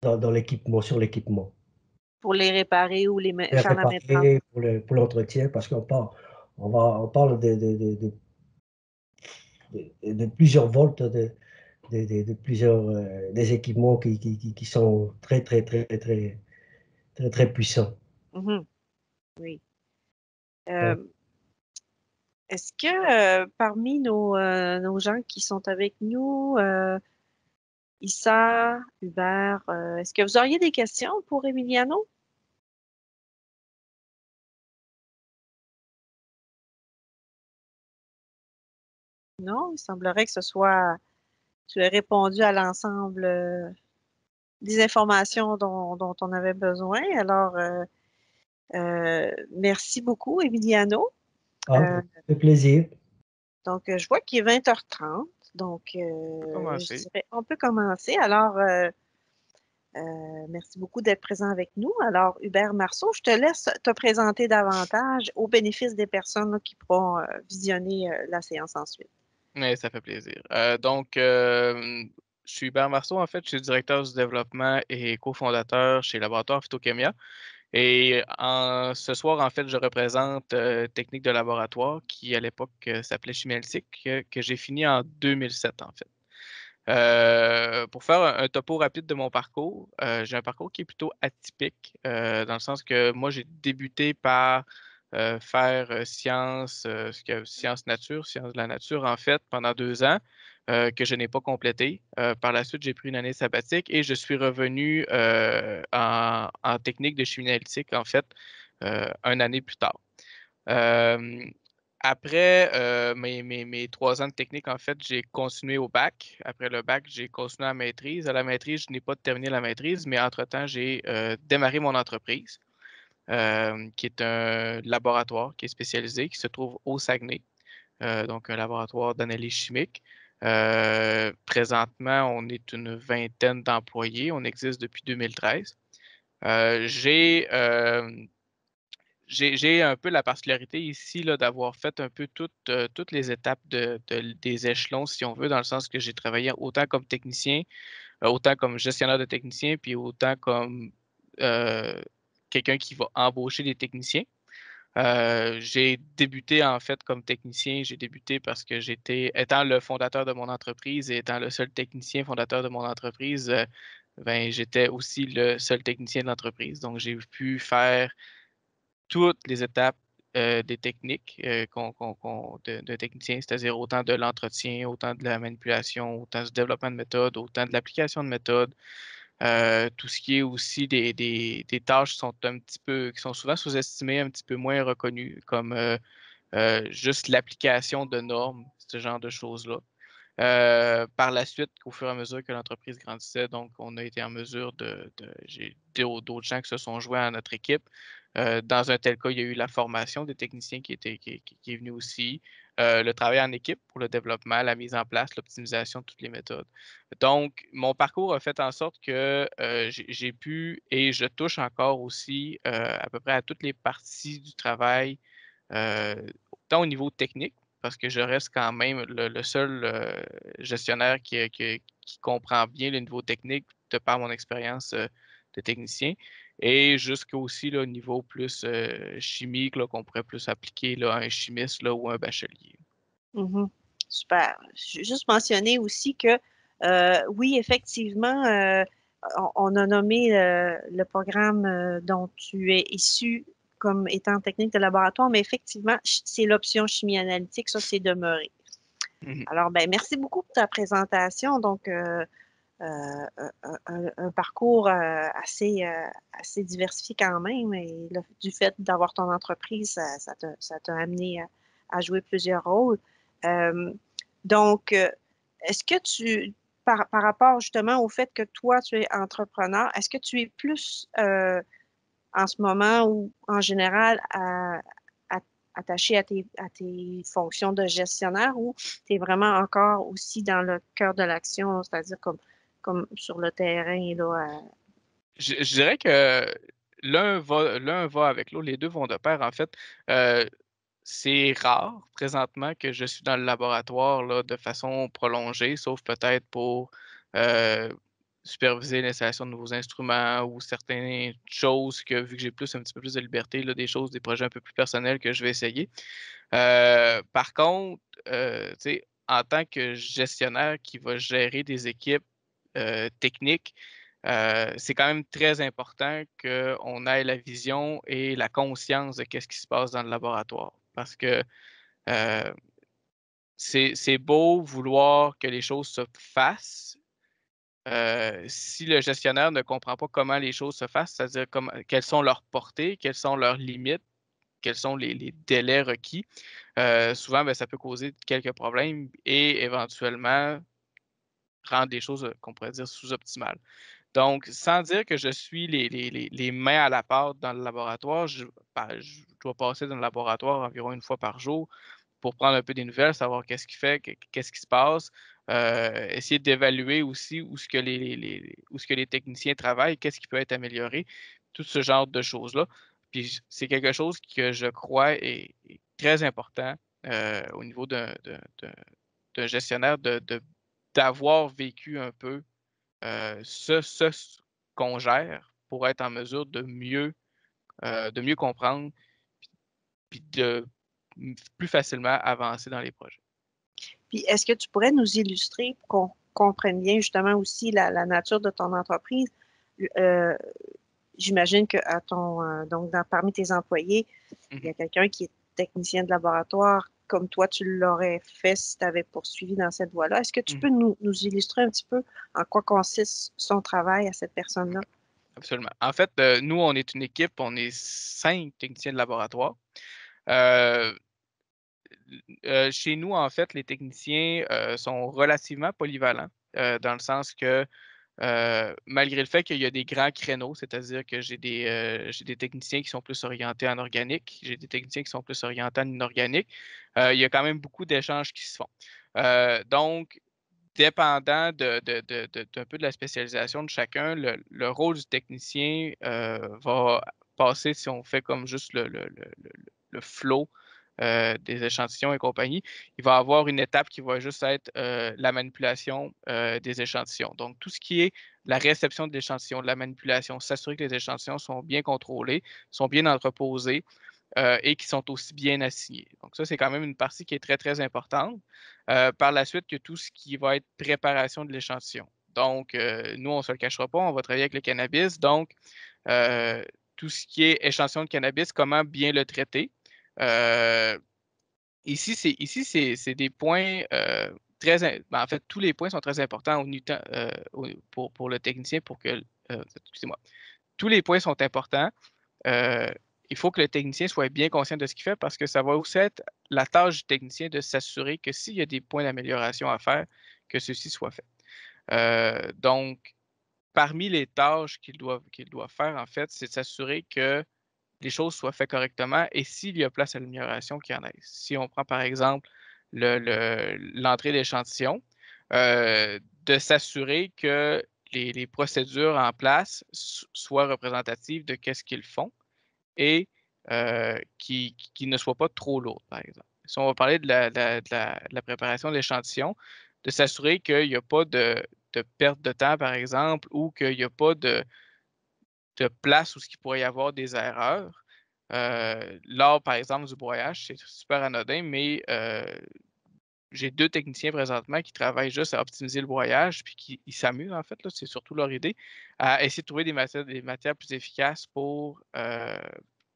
dans l'équipement, sur l'équipement. Pour les réparer ou Les faire la maintenance. réparer pour l'entretien, parce on parle de plusieurs volts, de plusieurs des équipements qui sont très puissants. Mhm. Oui. Donc, Est-ce que parmi nos gens qui sont avec nous, Issa, Hubert, est-ce que vous auriez des questions pour Emiliano? Non, il semblerait que tu aies répondu à l'ensemble des informations dont on avait besoin. Alors, merci beaucoup, Emiliano. ça fait plaisir. Donc, je vois qu'il est 20h30. Donc, je dirais, on peut commencer. Alors, merci beaucoup d'être présent avec nous. Alors, Hubert Marceau, je te laisse te présenter davantage au bénéfice des personnes là, qui pourront visionner la séance ensuite. Oui, ça fait plaisir. Je suis Hubert Marceau, en fait, je suis directeur du développement et cofondateur chez Laboratoire Phytochemia. Et ce soir, en fait, je représente Technique de laboratoire qui, à l'époque, s'appelait Chimie analytique, que j'ai fini en 2007, en fait. Pour faire un topo rapide de mon parcours, j'ai un parcours qui est plutôt atypique, dans le sens que moi, j'ai débuté par faire sciences nature, sciences de la nature, en fait, pendant 2 ans, que je n'ai pas complété. Par la suite, j'ai pris une année sabbatique et je suis revenu en technique de chimie analytique, en fait, une année plus tard. Après mes 3 ans de technique, en fait, j'ai continué au bac. Après le bac, j'ai continué à la maîtrise. À la maîtrise, je n'ai pas terminé la maîtrise, mais entre-temps, j'ai démarré mon entreprise, qui est un laboratoire qui est spécialisé, qui se trouve au Saguenay, donc un laboratoire d'analyse chimique. Présentement, on est une vingtaine d'employés. On existe depuis 2013. J'ai un peu la particularité ici là, d'avoir fait un peu toutes les étapes des échelons, si on veut, dans le sens que j'ai travaillé autant comme technicien, autant comme gestionnaire de techniciens, puis autant comme euh, quelqu'un qui va embaucher des techniciens. J'ai débuté en fait comme technicien. J'ai débuté parce que étant le fondateur de mon entreprise et étant le seul technicien fondateur de mon entreprise, j'étais aussi le seul technicien de l'entreprise. Donc, j'ai pu faire toutes les étapes des techniques d'un technicien, c'est-à-dire autant de l'entretien, autant de la manipulation, autant du développement de méthodes, autant de l'application de méthodes, tout ce qui est aussi des tâches qui sont souvent sous-estimées, un petit peu moins reconnues, comme juste l'application de normes, ce genre de choses-là. Par la suite, au fur et à mesure que l'entreprise grandissait, donc on a été en mesure j'ai d'autres gens qui se sont joints à notre équipe. Dans un tel cas, il y a eu la formation des techniciens qui est venue aussi, le travail en équipe pour le développement, la mise en place, l'optimisation de toutes les méthodes. Donc, mon parcours a fait en sorte que j'ai pu et je touche encore aussi à peu près à toutes les parties du travail, autant au niveau technique, parce que je reste quand même le seul gestionnaire qui comprend bien le niveau technique de par mon expérience de technicien, et jusqu'au aussi au niveau plus chimique qu'on pourrait plus appliquer là, à un chimiste là, ou un bachelier. Mhm. Super. Je vais juste mentionner aussi que oui, effectivement, on a nommé le programme dont tu es issu comme étant technique de laboratoire, mais effectivement, c'est l'option chimie analytique, ça c'est demeuré. Mhm. Alors, ben, merci beaucoup pour ta présentation. Donc, un parcours assez diversifié quand même. Et du fait d'avoir ton entreprise, ça t'a amené à jouer plusieurs rôles. Donc, est-ce que par rapport justement au fait que toi, tu es entrepreneur, est-ce que tu es plus en ce moment ou en général attaché à tes fonctions de gestionnaire ou tu es vraiment encore aussi dans le cœur de l'action, c'est-à-dire comme sur le terrain, là, Je dirais que l'un va avec l'autre, les deux vont de pair. En fait, c'est rare présentement que je suis dans le laboratoire là, de façon prolongée, sauf peut-être pour superviser l'installation de nouveaux instruments ou certaines choses que, vu que j'ai un petit peu plus de liberté, là, des projets un peu plus personnels que je vais essayer. Par contre, tu sais, en tant que gestionnaire qui va gérer des équipes techniques, c'est quand même très important qu'on ait la vision et la conscience de ce qui se passe dans le laboratoire. Parce que c'est beau vouloir que les choses se fassent. Si le gestionnaire ne comprend pas comment les choses se fassent, c'est-à-dire quelles sont leurs portées, quelles sont leurs limites, quels sont les délais requis, souvent, ça peut causer quelques problèmes et éventuellement rendre des choses qu'on pourrait dire sous-optimales. Donc, sans dire que je suis les mains à la pâte dans le laboratoire, je dois passer dans le laboratoire environ une fois par jour pour prendre un peu des nouvelles, savoir qu'est-ce qu'il fait, qu'est-ce qui se passe, essayer d'évaluer aussi où ce que les techniciens travaillent, qu'est-ce qui peut être amélioré, tout ce genre de choses-là. Puis c'est quelque chose que je crois est très important au niveau d'un gestionnaire d'avoir vécu un peu ce qu'on gère pour être en mesure de mieux comprendre puis de plus facilement avancer dans les projets. Puis, est-ce que tu pourrais nous illustrer pour qu'on comprenne bien justement aussi la nature de ton entreprise? Euh, J'imagine que donc parmi tes employés, il y a quelqu'un qui est technicien de laboratoire, comme toi, tu l'aurais fait si tu avais poursuivi dans cette voie-là. Est-ce que tu peux nous illustrer un petit peu en quoi consiste son travail à cette personne-là? Absolument. En fait, nous, on est une équipe, on est 5 techniciens de laboratoire. Chez nous, en fait, les techniciens sont relativement polyvalents, dans le sens que malgré le fait qu'il y a des grands créneaux, c'est-à-dire que j'ai des techniciens qui sont plus orientés en organique, j'ai des techniciens qui sont plus orientés en inorganique, il y a quand même beaucoup d'échanges qui se font. Donc, dépendant d'un peu de la spécialisation de chacun, le rôle du technicien va passer, si on fait comme juste le flow des échantillons et compagnie, il va avoir une étape qui va juste être la manipulation des échantillons. Donc, tout ce qui est la réception de l'échantillon, de la manipulation, s'assurer que les échantillons sont bien contrôlés, sont bien entreposés et qui sont aussi bien assignés. Donc, ça, c'est quand même une partie qui est très, très importante. Par la suite, il y a tout ce qui va être préparation de l'échantillon. Donc, nous, on ne se le cachera pas, on va travailler avec le cannabis. Donc, tout ce qui est échantillon de cannabis, comment bien le traiter. Ici, c'est des points en fait, tous les points sont très importants pour le technicien excusez-moi. Tous les points sont importants. Il faut que le technicien soit bien conscient de ce qu'il fait parce que ça va aussi être la tâche du technicien de s'assurer que s'il y a des points d'amélioration à faire, que ceux-ci soient faits. Donc, parmi les tâches qu'il doit faire, en fait, c'est de s'assurer que les choses soient faites correctement et s'il y a place à l'amélioration, qu'il y en ait. Si on prend par exemple l'entrée d'échantillons, de s'assurer que les procédures en place soient représentatives de ce qu'ils font et qui ne soient pas trop lourdes, par exemple. Si on va parler de la préparation de l'échantillon, de s'assurer qu'il n'y a pas de perte de temps, par exemple, ou qu'il n'y a pas de place où il pourrait y avoir des erreurs. Lors, par exemple, du broyage, c'est super anodin, mais j'ai 2 techniciens présentement qui travaillent juste à optimiser le broyage, puis qui s'amusent, en fait, là, c'est surtout leur idée, à essayer de trouver des matières plus efficaces pour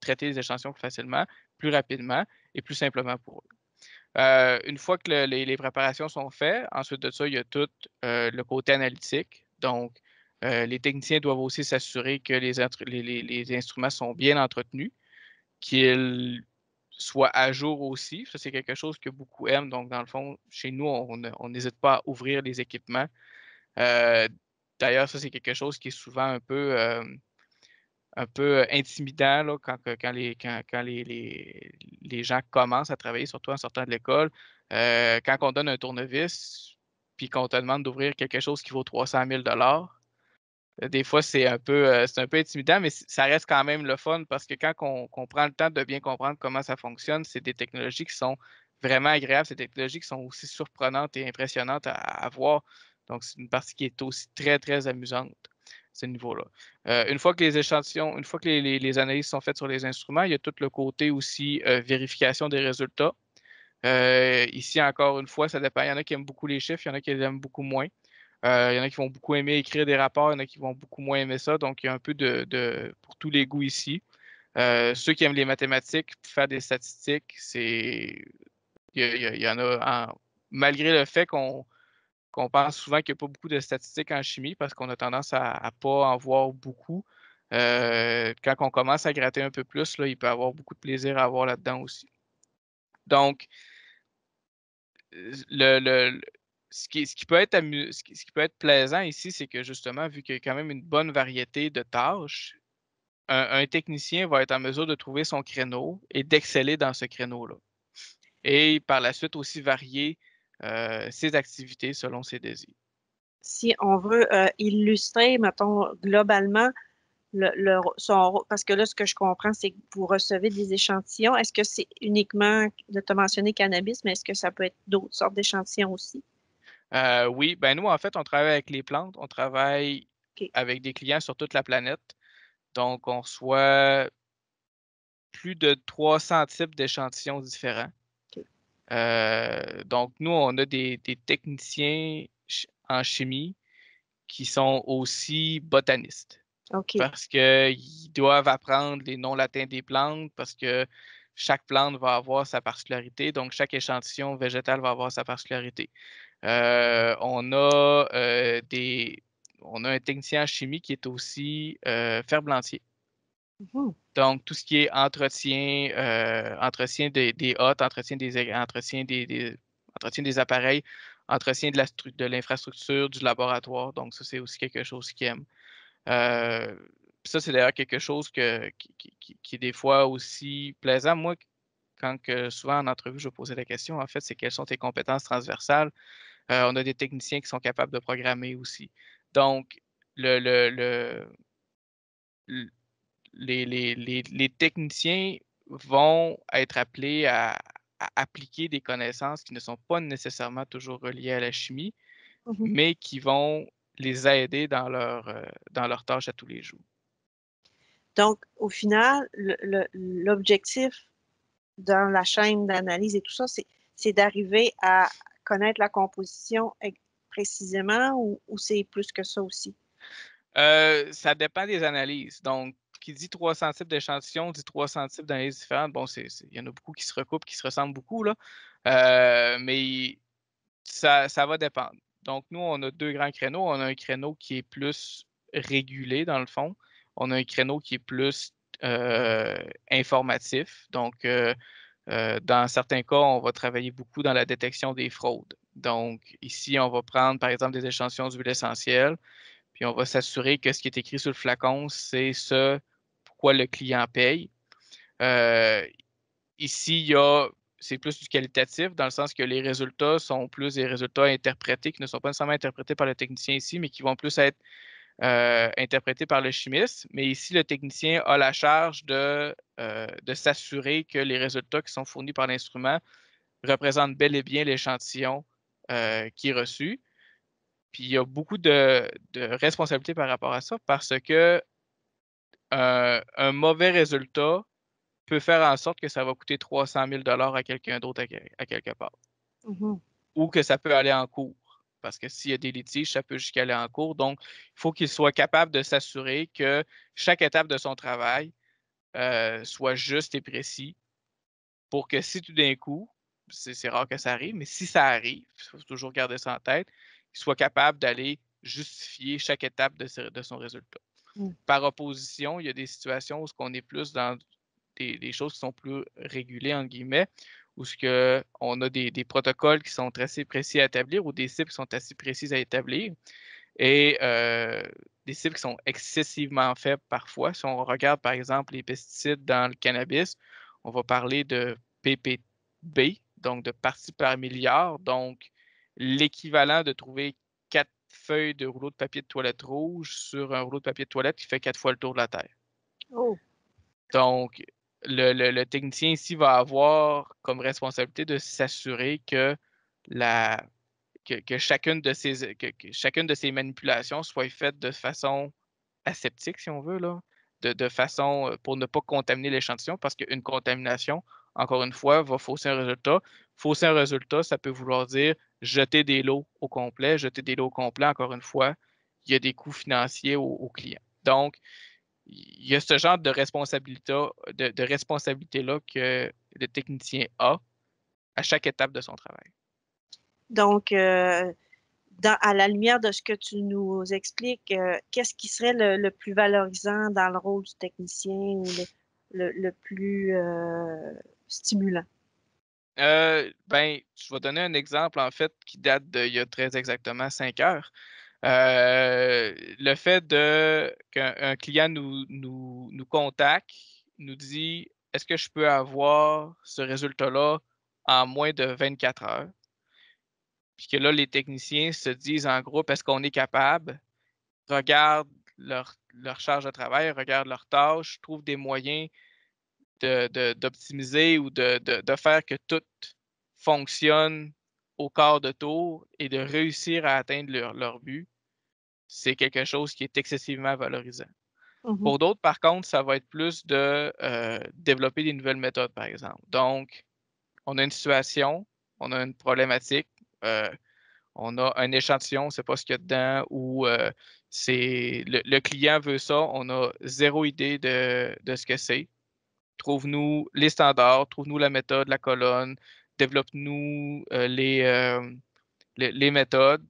traiter les échantillons plus facilement, plus rapidement et plus simplement pour eux. Une fois que les préparations sont faites, ensuite de ça, il y a tout le côté analytique. Donc, les techniciens doivent aussi s'assurer que les instruments sont bien entretenus, qu'ils soient à jour aussi. Ça, c'est quelque chose que beaucoup aiment. Donc, dans le fond, chez nous, on n'hésite pas à ouvrir les équipements. D'ailleurs, ça, c'est quelque chose qui est souvent un peu intimidant là, quand les gens commencent à travailler, surtout en sortant de l'école. Quand on donne un tournevis, puis qu'on te demande d'ouvrir quelque chose qui vaut 300 000 des fois, c'est un peu intimidant, mais ça reste quand même le fun parce que quand on prend le temps de bien comprendre comment ça fonctionne, c'est des technologies qui sont vraiment agréables. C'est des technologies qui sont aussi surprenantes et impressionnantes à voir. Donc, c'est une partie qui est aussi très, très amusante, ce niveau-là. Une fois que les échantillons, une fois que les analyses sont faites sur les instruments, il y a tout le côté aussi vérification des résultats. Ici, encore une fois, ça dépend. Il y en a qui aiment beaucoup les chiffres, il y en a qui les aiment beaucoup moins. Il y en a qui vont beaucoup aimer écrire des rapports, il y en a qui vont beaucoup moins aimer ça. Donc, il y a un peu pour tous les goûts ici. Ceux qui aiment les mathématiques, faire des statistiques, il y en a, malgré le fait qu'on pense souvent qu'il n'y a pas beaucoup de statistiques en chimie parce qu'on a tendance à ne pas en voir beaucoup. Quand on commence à gratter un peu plus, là, il peut y avoir beaucoup de plaisir à avoir là-dedans aussi. Donc, ce qui peut être plaisant ici, c'est que justement, vu qu'il y a quand même une bonne variété de tâches, un technicien va être en mesure de trouver son créneau et d'exceller dans ce créneau-là. Et par la suite aussi varier ses activités selon ses désirs. Si on veut illustrer, mettons, globalement, parce que là, ce que je comprends, c'est que vous recevez des échantillons. Est-ce que c'est uniquement, de te mentionner cannabis, mais est-ce que ça peut être d'autres sortes d'échantillons aussi? Oui, ben nous, en fait, on travaille avec les plantes, on travaille OK. avec des clients sur toute la planète. Donc, on reçoit plus de 300 types d'échantillons différents. OK. Donc, nous, on a des techniciens en chimie qui sont aussi botanistes. OK. Parce qu'ils doivent apprendre les noms latins des plantes, parce que chaque plante va avoir sa particularité, donc chaque échantillon végétal va avoir sa particularité. On a un technicien en chimie qui est aussi ferblantier. Mhm. Donc, tout ce qui est entretien des hottes, entretien des appareils, entretien de l'infrastructure, du laboratoire. Donc, ça, c'est aussi quelque chose qu'ils aiment. Ça, c'est d'ailleurs quelque chose qui est des fois aussi plaisant. Moi, souvent en entrevue, je posais la question, en fait, c'est quelles sont tes compétences transversales? On a des techniciens qui sont capables de programmer aussi. Donc, le, le, le- le- les techniciens vont être appelés à appliquer des connaissances qui ne sont pas nécessairement toujours reliées à la chimie, Mhm. mais qui vont les aider dans leurs tâches à tous les jours. Donc, au final, l'objectif dans la chaîne d'analyse et tout ça, c'est d'arriver à connaître la composition précisément ou c'est plus que ça aussi? Ça dépend des analyses. Donc, qui dit 300 types d'échantillons, dit 300 types d'analyses différentes. Bon, il y en a beaucoup qui se recoupent, qui se ressemblent beaucoup, là. Mais ça va dépendre. Donc, nous, on a deux grands créneaux. On a un créneau qui est plus régulé, dans le fond. On a un créneau qui est plus informatif. Donc, dans certains cas, on va travailler beaucoup dans la détection des fraudes. Donc, ici, on va prendre, par exemple, des échantillons d'huile essentielle, puis on va s'assurer que ce qui est écrit sur le flacon, c'est ce pourquoi le client paye. Ici, c'est plus du qualitatif, dans le sens que les résultats sont plus des résultats interprétés, qui ne sont pas nécessairement interprétés par le technicien ici, mais qui vont plus être interprétés par le chimiste. Mais ici, le technicien a la charge de s'assurer que les résultats qui sont fournis par l'instrument représentent bel et bien l'échantillon qui est reçu. Puis il y a beaucoup de responsabilités par rapport à ça parce que un mauvais résultat peut faire en sorte que ça va coûter 300 000 à quelqu'un d'autre à quelque part. Mhm. Ou que ça peut aller en cours. Parce que s'il y a des litiges, ça peut jusqu'à aller en cours. Donc, il faut qu'il soit capable de s'assurer que chaque étape de son travail soit juste et précis pour que si tout d'un coup, c'est rare que ça arrive, mais si ça arrive, il faut toujours garder ça en tête, qu'il soit capable d'aller justifier chaque étape de son résultat. Mm. Par opposition, il y a des situations où on est plus dans des choses qui sont plus régulées, entre guillemets, où on a des protocoles qui sont assez précis à établir ou des cibles qui sont assez précises à établir et des cibles qui sont excessivement faibles parfois. Si on regarde, par exemple, les pesticides dans le cannabis, on va parler de ppb, donc de parties par milliard, donc l'équivalent de trouver 4 feuilles de rouleau de papier de toilette rouge sur un rouleau de papier de toilette qui fait 4 fois le tour de la Terre. Oh. Donc, le technicien ici va avoir comme responsabilité de s'assurer que chacune de ces manipulations soit faite de façon aseptique, si on veut, là, de façon pour ne pas contaminer l'échantillon, parce qu'une contamination, encore une fois, va fausser un résultat. Fausser un résultat, ça peut vouloir dire jeter des lots au complet. Jeter des lots au complet, encore une fois, il y a des coûts financiers aux clients. Donc, il y a ce genre de responsabilité-là que le technicien a à chaque étape de son travail. Donc, à la lumière de ce que tu nous expliques, qu'est-ce qui serait le plus valorisant dans le rôle du technicien ou le plus stimulant? Je vais donner un exemple, en fait, qui date d'il y a très exactement 5 heures. Le fait qu'un client nous contacte, nous dit « Est-ce que je peux avoir ce résultat-là en moins de 24 heures? » Puis que là, les techniciens se disent en groupe « Est-ce qu'on est capable? » Regardent leur charge de travail, regardent leurs tâches, trouvent des moyens d'optimiser ou de faire que tout fonctionne au quart de tour et de réussir à atteindre leur but, c'est quelque chose qui est excessivement valorisant. Mhm. Pour d'autres, par contre, ça va être plus de développer des nouvelles méthodes, par exemple. Donc, on a une situation, on a une problématique, on a un échantillon, on ne sait pas ce qu'il y a dedans, ou le client veut ça, on a zéro idée de ce que c'est. Trouve-nous les standards, trouve-nous la méthode, la colonne, développe-nous les méthodes,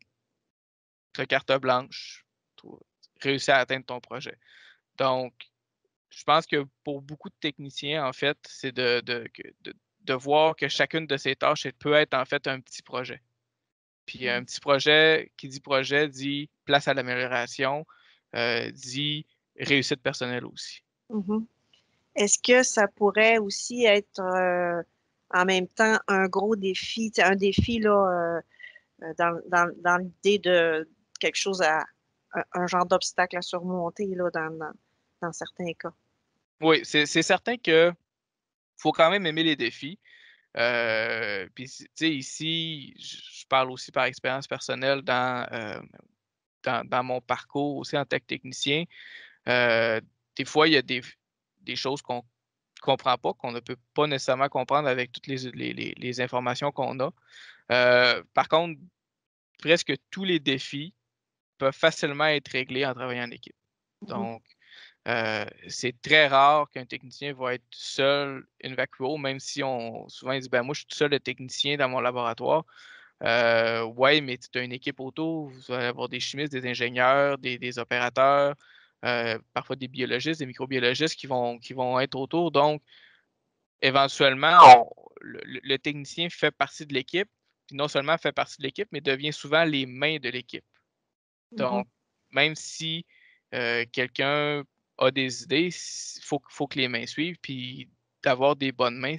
carte blanche, réussis à atteindre ton projet. Donc, je pense que pour beaucoup de techniciens, en fait, c'est de voir que chacune de ces tâches peut être en fait un petit projet. Puis un petit projet, qui dit projet, dit place à l'amélioration, dit réussite personnelle aussi. Mhm. Est-ce que ça pourrait aussi être en même temps un gros défi, un défi là, dans l'idée de quelque chose un genre d'obstacle à surmonter là, dans certains cas? Oui, c'est certain que faut quand même aimer les défis. Puis, tu sais, ici, je parle aussi par expérience personnelle dans mon parcours aussi en tant que technicien. Des fois, il y a des choses qu'on ne comprend pas, qu'on ne peut pas nécessairement comprendre avec toutes les informations qu'on a. Par contre, presque tous les défis peuvent facilement être réglés en travaillant en équipe. Donc, c'est très rare qu'un technicien va être seul in vacuo, même si souvent il dit ben moi je suis tout seul le technicien dans mon laboratoire. Ouais, mais tu as une équipe autour, vous allez avoir des chimistes, des ingénieurs, des opérateurs, parfois des biologistes, des microbiologistes qui vont être autour. Donc, éventuellement, le technicien fait partie de l'équipe, puis non seulement fait partie de l'équipe, mais devient souvent les mains de l'équipe. Donc, même si quelqu'un a des idées, il faut que les mains suivent. Puis d'avoir des bonnes mains,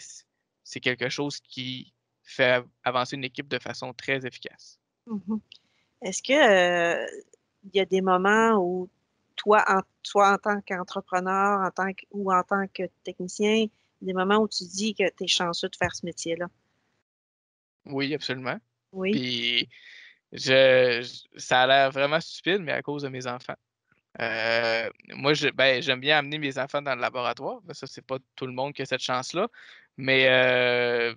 c'est quelque chose qui fait avancer une équipe de façon très efficace. Mhm. Est-ce que il y a des moments où toi, soit en tant qu'entrepreneur, ou en tant que technicien, des moments où tu dis que tu es chanceux de faire ce métier-là? Oui, absolument. Oui. Puis ça a l'air vraiment stupide, mais à cause de mes enfants. Moi, j'aime bien amener mes enfants dans le laboratoire. Ça, c'est pas tout le monde qui a cette chance-là. Mais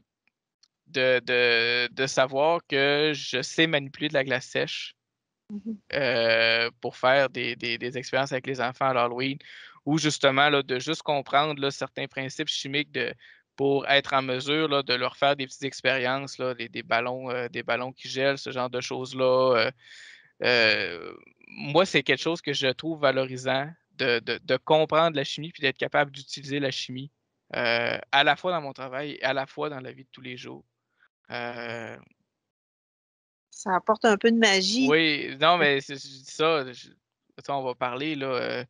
de savoir que je sais manipuler de la glace sèche pour faire des expériences avec les enfants à l'Halloween, ou justement là, de juste comprendre là, certains principes chimiques pour être en mesure là, de leur faire des petites expériences, là, des ballons qui gèlent, ce genre de choses-là. moi, c'est quelque chose que je trouve valorisant de comprendre la chimie puis d'être capable d'utiliser la chimie à la fois dans mon travail et à la fois dans la vie de tous les jours. Ça apporte un peu de magie. Oui, non, mais je dis ça, ça, on va parler, là,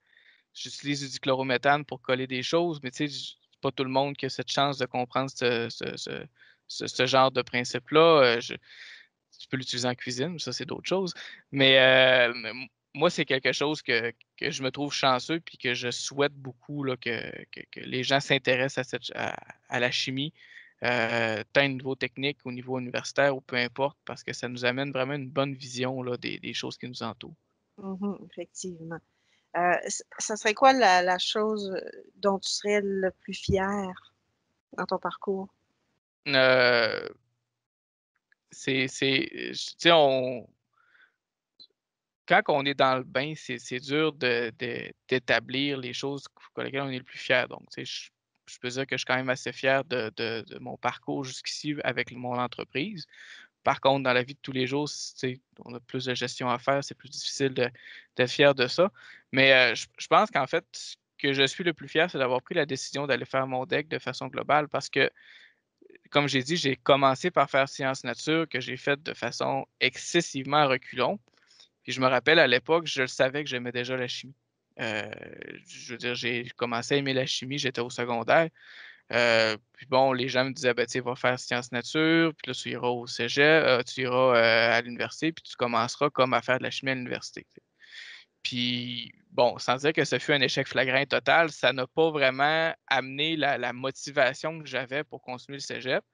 j'utilise du chlorométhane pour coller des choses, mais tu sais, c'est pas tout le monde qui a cette chance de comprendre ce genre de principe-là. Tu peux l'utiliser en cuisine, ça, c'est d'autres choses. Mais moi, c'est quelque chose que je me trouve chanceux puis que je souhaite beaucoup là, que les gens s'intéressent à la chimie, tant au niveau technique, au niveau universitaire ou peu importe, parce que ça nous amène vraiment une bonne vision là, des choses qui nous entourent. Effectivement. Ça serait quoi la chose dont tu serais le plus fier dans ton parcours? Euh, tu sais, quand on est dans le bain, c'est dur d'établir les choses pour lesquelles on est le plus fier. Donc, tu sais, je peux dire que je suis quand même assez fier de mon parcours jusqu'ici avec mon entreprise. Par contre, dans la vie de tous les jours, tu sais, on a plus de gestion à faire, c'est plus difficile d'être fier de ça. Mais je pense qu'en fait, ce que je suis le plus fier, c'est d'avoir pris la décision d'aller faire mon deck de façon globale parce que, comme j'ai dit, j'ai commencé par faire sciences nature que j'ai fait de façon excessivement à reculons. Puis je me rappelle à l'époque, je le savais que j'aimais déjà la chimie. Euh, je veux dire, j'ai commencé à aimer la chimie, j'étais au secondaire. Puis bon, les gens me disaient, ben, tu sais, va faire sciences nature, puis là, tu iras au cégep, tu iras à l'université, puis tu commenceras comme à faire de la chimie à l'université. Puis bon, sans dire que ce fut un échec flagrant total, ça n'a pas vraiment amené la motivation que j'avais pour continuer le cégep.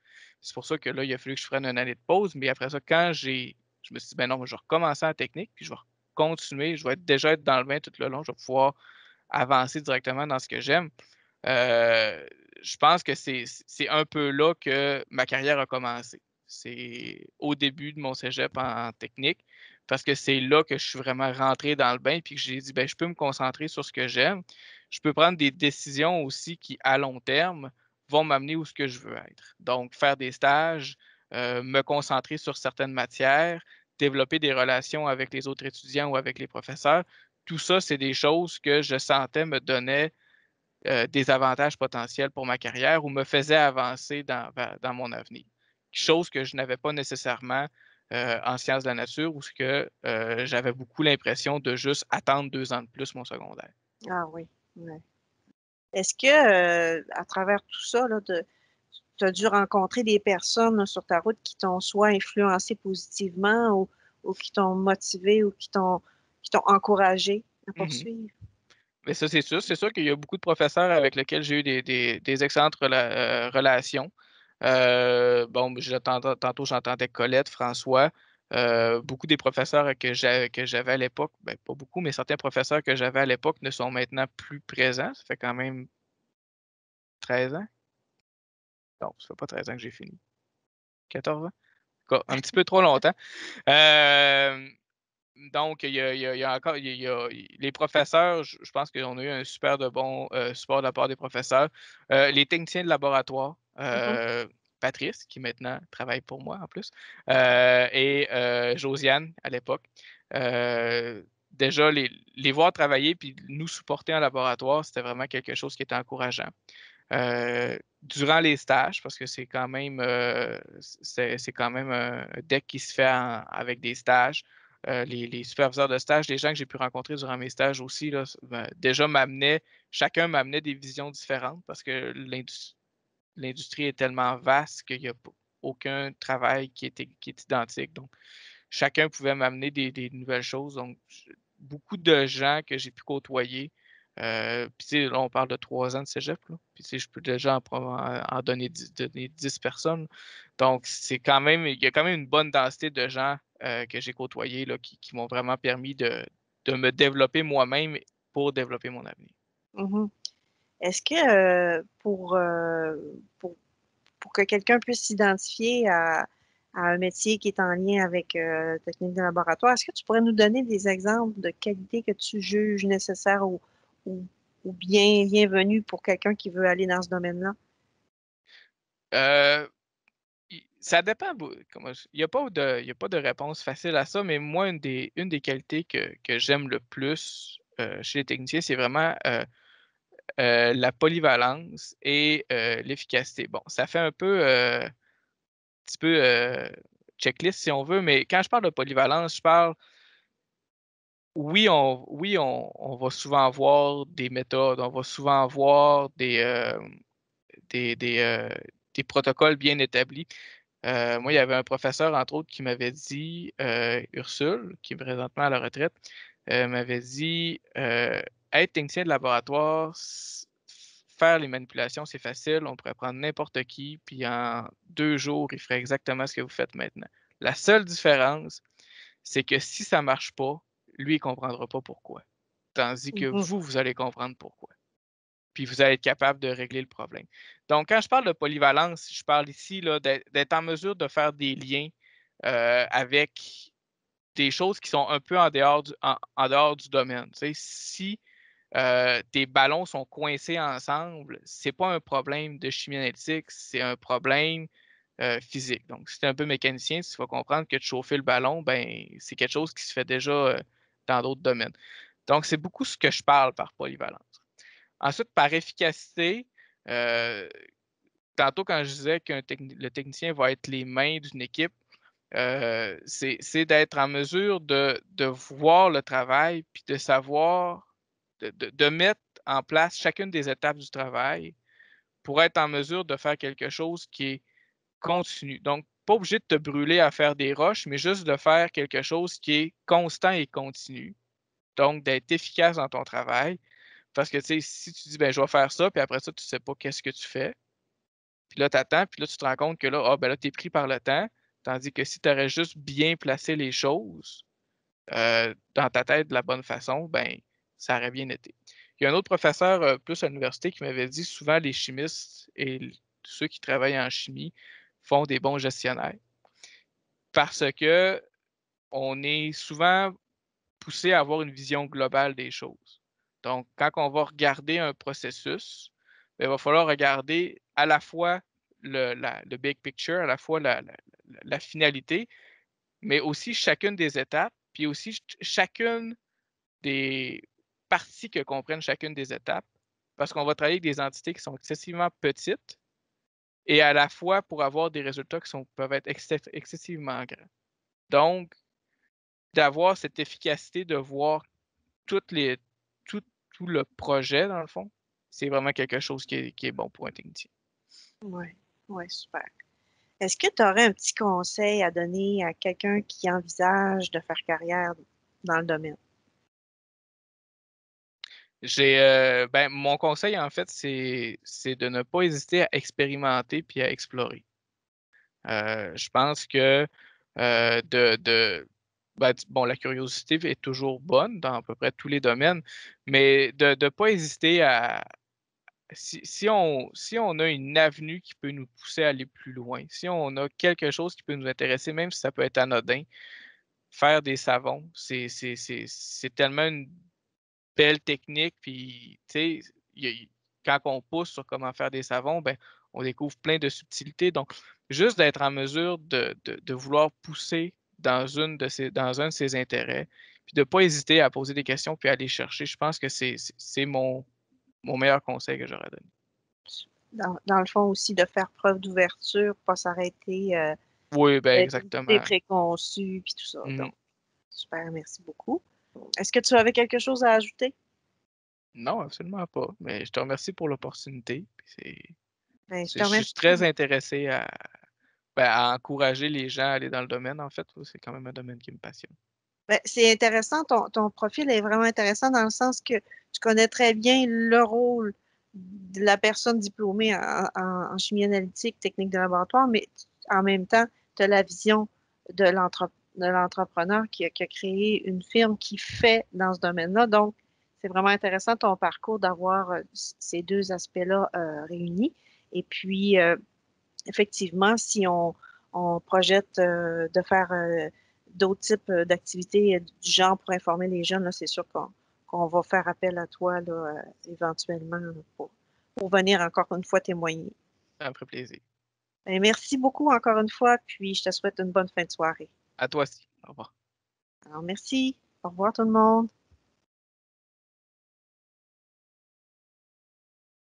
C'est pour ça que là, il a fallu que je prenne une année de pause. Mais après ça, je me suis dit, ben non, je vais recommencer en technique, puis je vais continuer. Je vais déjà être dans le bain tout le long. Je vais pouvoir avancer directement dans ce que j'aime. Euh, je pense que c'est un peu là que ma carrière a commencé. C'est au début de mon cégep en technique, parce que c'est là que je suis vraiment rentré dans le bain, puis que j'ai dit, ben, je peux me concentrer sur ce que j'aime. Je peux prendre des décisions aussi qui, à long terme, vont m'amener où ce que je veux être. Donc, faire des stages, me concentrer sur certaines matières, développer des relations avec les autres étudiants ou avec les professeurs. Tout ça, c'est des choses que je sentais me donnaient des avantages potentiels pour ma carrière ou me faisaient avancer dans mon avenir. Chose que je n'avais pas nécessairement en sciences de la nature où j'avais beaucoup l'impression de juste attendre 2 ans de plus mon secondaire. Ah oui. Ouais. Est-ce que à travers tout ça, tu as dû rencontrer des personnes sur ta route qui t'ont soit influencé positivement ou qui t'ont motivé ou qui t'ont encouragé à Mhm. poursuivre? Mais ça, c'est sûr. C'est sûr qu'il y a beaucoup de professeurs avec lesquels j'ai eu des excellentes relations. Bon, tantôt, j'entendais Colette, François. Beaucoup des professeurs que j'avais à l'époque, ben, pas beaucoup, mais certains professeurs que j'avais à l'époque ne sont maintenant plus présents. Ça fait quand même 13 ans. Non, ça fait pas 13 ans que j'ai fini. 14 ans. Un petit peu trop longtemps. Donc, il y a encore, les professeurs, je pense qu'on a eu un super de bon support de la part des professeurs. Les techniciens de laboratoire, Patrice, qui maintenant travaille pour moi en plus, et Josiane à l'époque. Déjà, les voir travailler puis nous supporter en laboratoire, c'était vraiment quelque chose qui était encourageant. Durant les stages, parce que c'est quand même un deck qui se fait avec des stages. Les superviseurs de stage, les gens que j'ai pu rencontrer durant mes stages aussi, là, déjà chacun m'amenait des visions différentes parce que l'industrie est tellement vaste qu'il n'y a aucun travail qui est identique. Donc, chacun pouvait m'amener des nouvelles choses. Donc, beaucoup de gens que j'ai pu côtoyer. Puis, là, on parle de 3 ans de cégep. Là. Puis, je peux déjà en donner 10 personnes. Donc, il y a quand même une bonne densité de gens que j'ai côtoyés là, qui m'ont vraiment permis de me développer moi-même pour développer mon avenir. Mhm. Est-ce que pour que quelqu'un puisse s'identifier à un métier qui est en lien avec technique de laboratoire, est-ce que tu pourrais nous donner des exemples de qualités que tu juges nécessaires ou, ou bienvenues pour quelqu'un qui veut aller dans ce domaine-là? Euh, Ça dépend. Il n'y a pas de réponse facile à ça, mais moi, une des qualités que j'aime le plus chez les techniciens, c'est vraiment la polyvalence et l'efficacité. Bon, ça fait un petit peu checklist si on veut, mais quand je parle de polyvalence, je parle, oui, on va souvent avoir des méthodes, on va souvent avoir des protocoles bien établis. Moi, il y avait un professeur, entre autres, qui m'avait dit, Ursule, qui est présentement à la retraite, m'avait dit être technicien de laboratoire, faire les manipulations, c'est facile. On pourrait prendre n'importe qui, puis en 2 jours, il ferait exactement ce que vous faites maintenant. La seule différence, c'est que si ça ne marche pas, lui, il ne comprendra pas pourquoi. Tandis que vous allez comprendre pourquoi. Puis vous allez être capable de régler le problème. Donc, quand je parle de polyvalence, je parle ici d'être en mesure de faire des liens avec des choses qui sont un peu en dehors du domaine. Tu sais, si tes ballons sont coincés ensemble, ce n'est pas un problème de chimie analytique, c'est un problème physique. Donc, si tu es un peu mécanicien, tu vas comprendre que de chauffer le ballon, ben, c'est quelque chose qui se fait déjà dans d'autres domaines. Donc, c'est beaucoup ce que je parle par polyvalence. Ensuite, par efficacité, tantôt quand je disais que le technicien va être les mains d'une équipe, c'est d'être en mesure de voir le travail puis de savoir, de mettre en place chacune des étapes du travail pour être en mesure de faire quelque chose qui est continu. Donc, pas obligé de te brûler à faire des roches, mais juste de faire quelque chose qui est constant et continu. Donc, d'être efficace dans ton travail. Parce que, tu sais, si tu dis, ben, je vais faire ça, puis après ça, tu ne sais pas qu'est-ce que tu fais. Puis là, tu attends, puis là, tu te rends compte que là, ben là, tu es pris par le temps. Tandis que si tu aurais juste bien placé les choses dans ta tête de la bonne façon, ben, ça aurait bien été. Il y a un autre professeur, plus à l'université, qui m'avait dit souvent les chimistes et ceux qui travaillent en chimie font des bons gestionnaires. Parce que on est souvent poussé à avoir une vision globale des choses. Donc, quand on va regarder un processus, ben, il va falloir regarder à la fois le big picture, à la fois la finalité, mais aussi chacune des étapes, puis aussi chacune des parties que comprennent chacune des étapes, parce qu'on va travailler avec des entités qui sont excessivement petites et à la fois pour avoir des résultats qui peuvent être excessivement grands. Donc, d'avoir cette efficacité de voir tout, tout le projet, dans le fond, c'est vraiment quelque chose qui est bon pour un technicien. Oui, ouais, super. Est-ce que tu aurais un petit conseil à donner à quelqu'un qui envisage de faire carrière dans le domaine? Ben, mon conseil, en fait, c'est de ne pas hésiter à expérimenter puis à explorer. Je pense que bon, la curiosité est toujours bonne dans à peu près tous les domaines, mais de ne pas hésiter à, si on a une avenue qui peut nous pousser à aller plus loin, si on a quelque chose qui peut nous intéresser, même si ça peut être anodin, faire des savons, c'est tellement une belle technique. Puis, tu sais, quand on pousse sur comment faire des savons, ben, on découvre plein de subtilités. Donc, juste d'être en mesure de vouloir pousser dans un de ses intérêts, puis de ne pas hésiter à poser des questions puis à aller chercher, je pense que c'est mon meilleur conseil que j'aurais donné. Dans le fond aussi, de faire preuve d'ouverture, pas s'arrêter Oui, ben d'être exactement. préconçu, puis tout ça. Mhm. Donc, super, merci beaucoup. Est-ce que tu avais quelque chose à ajouter? Non, absolument pas. Mais je te remercie pour l'opportunité. Ben, je te Je remercie. suis très intéressé à encourager les gens à aller dans le domaine, en fait. C'est quand même un domaine qui me passionne. Ben, c'est intéressant, ton profil est vraiment intéressant dans le sens que tu connais très bien le rôle de la personne diplômée en chimie analytique, technique de laboratoire, mais en même temps, tu as la vision de l'entrepreneur qui a créé une firme qui fait dans ce domaine-là. Donc, c'est vraiment intéressant ton parcours d'avoir ces deux aspects-là réunis. Et puis, effectivement, si on projette de faire d'autres types d'activités du genre pour informer les jeunes, là, c'est sûr qu'on va faire appel à toi là, éventuellement là, pour venir encore une fois témoigner. Ça me ferait plaisir. Ben, merci beaucoup encore une fois, puis je te souhaite une bonne fin de soirée. À toi aussi. Au revoir. Alors, merci. Au revoir tout le monde.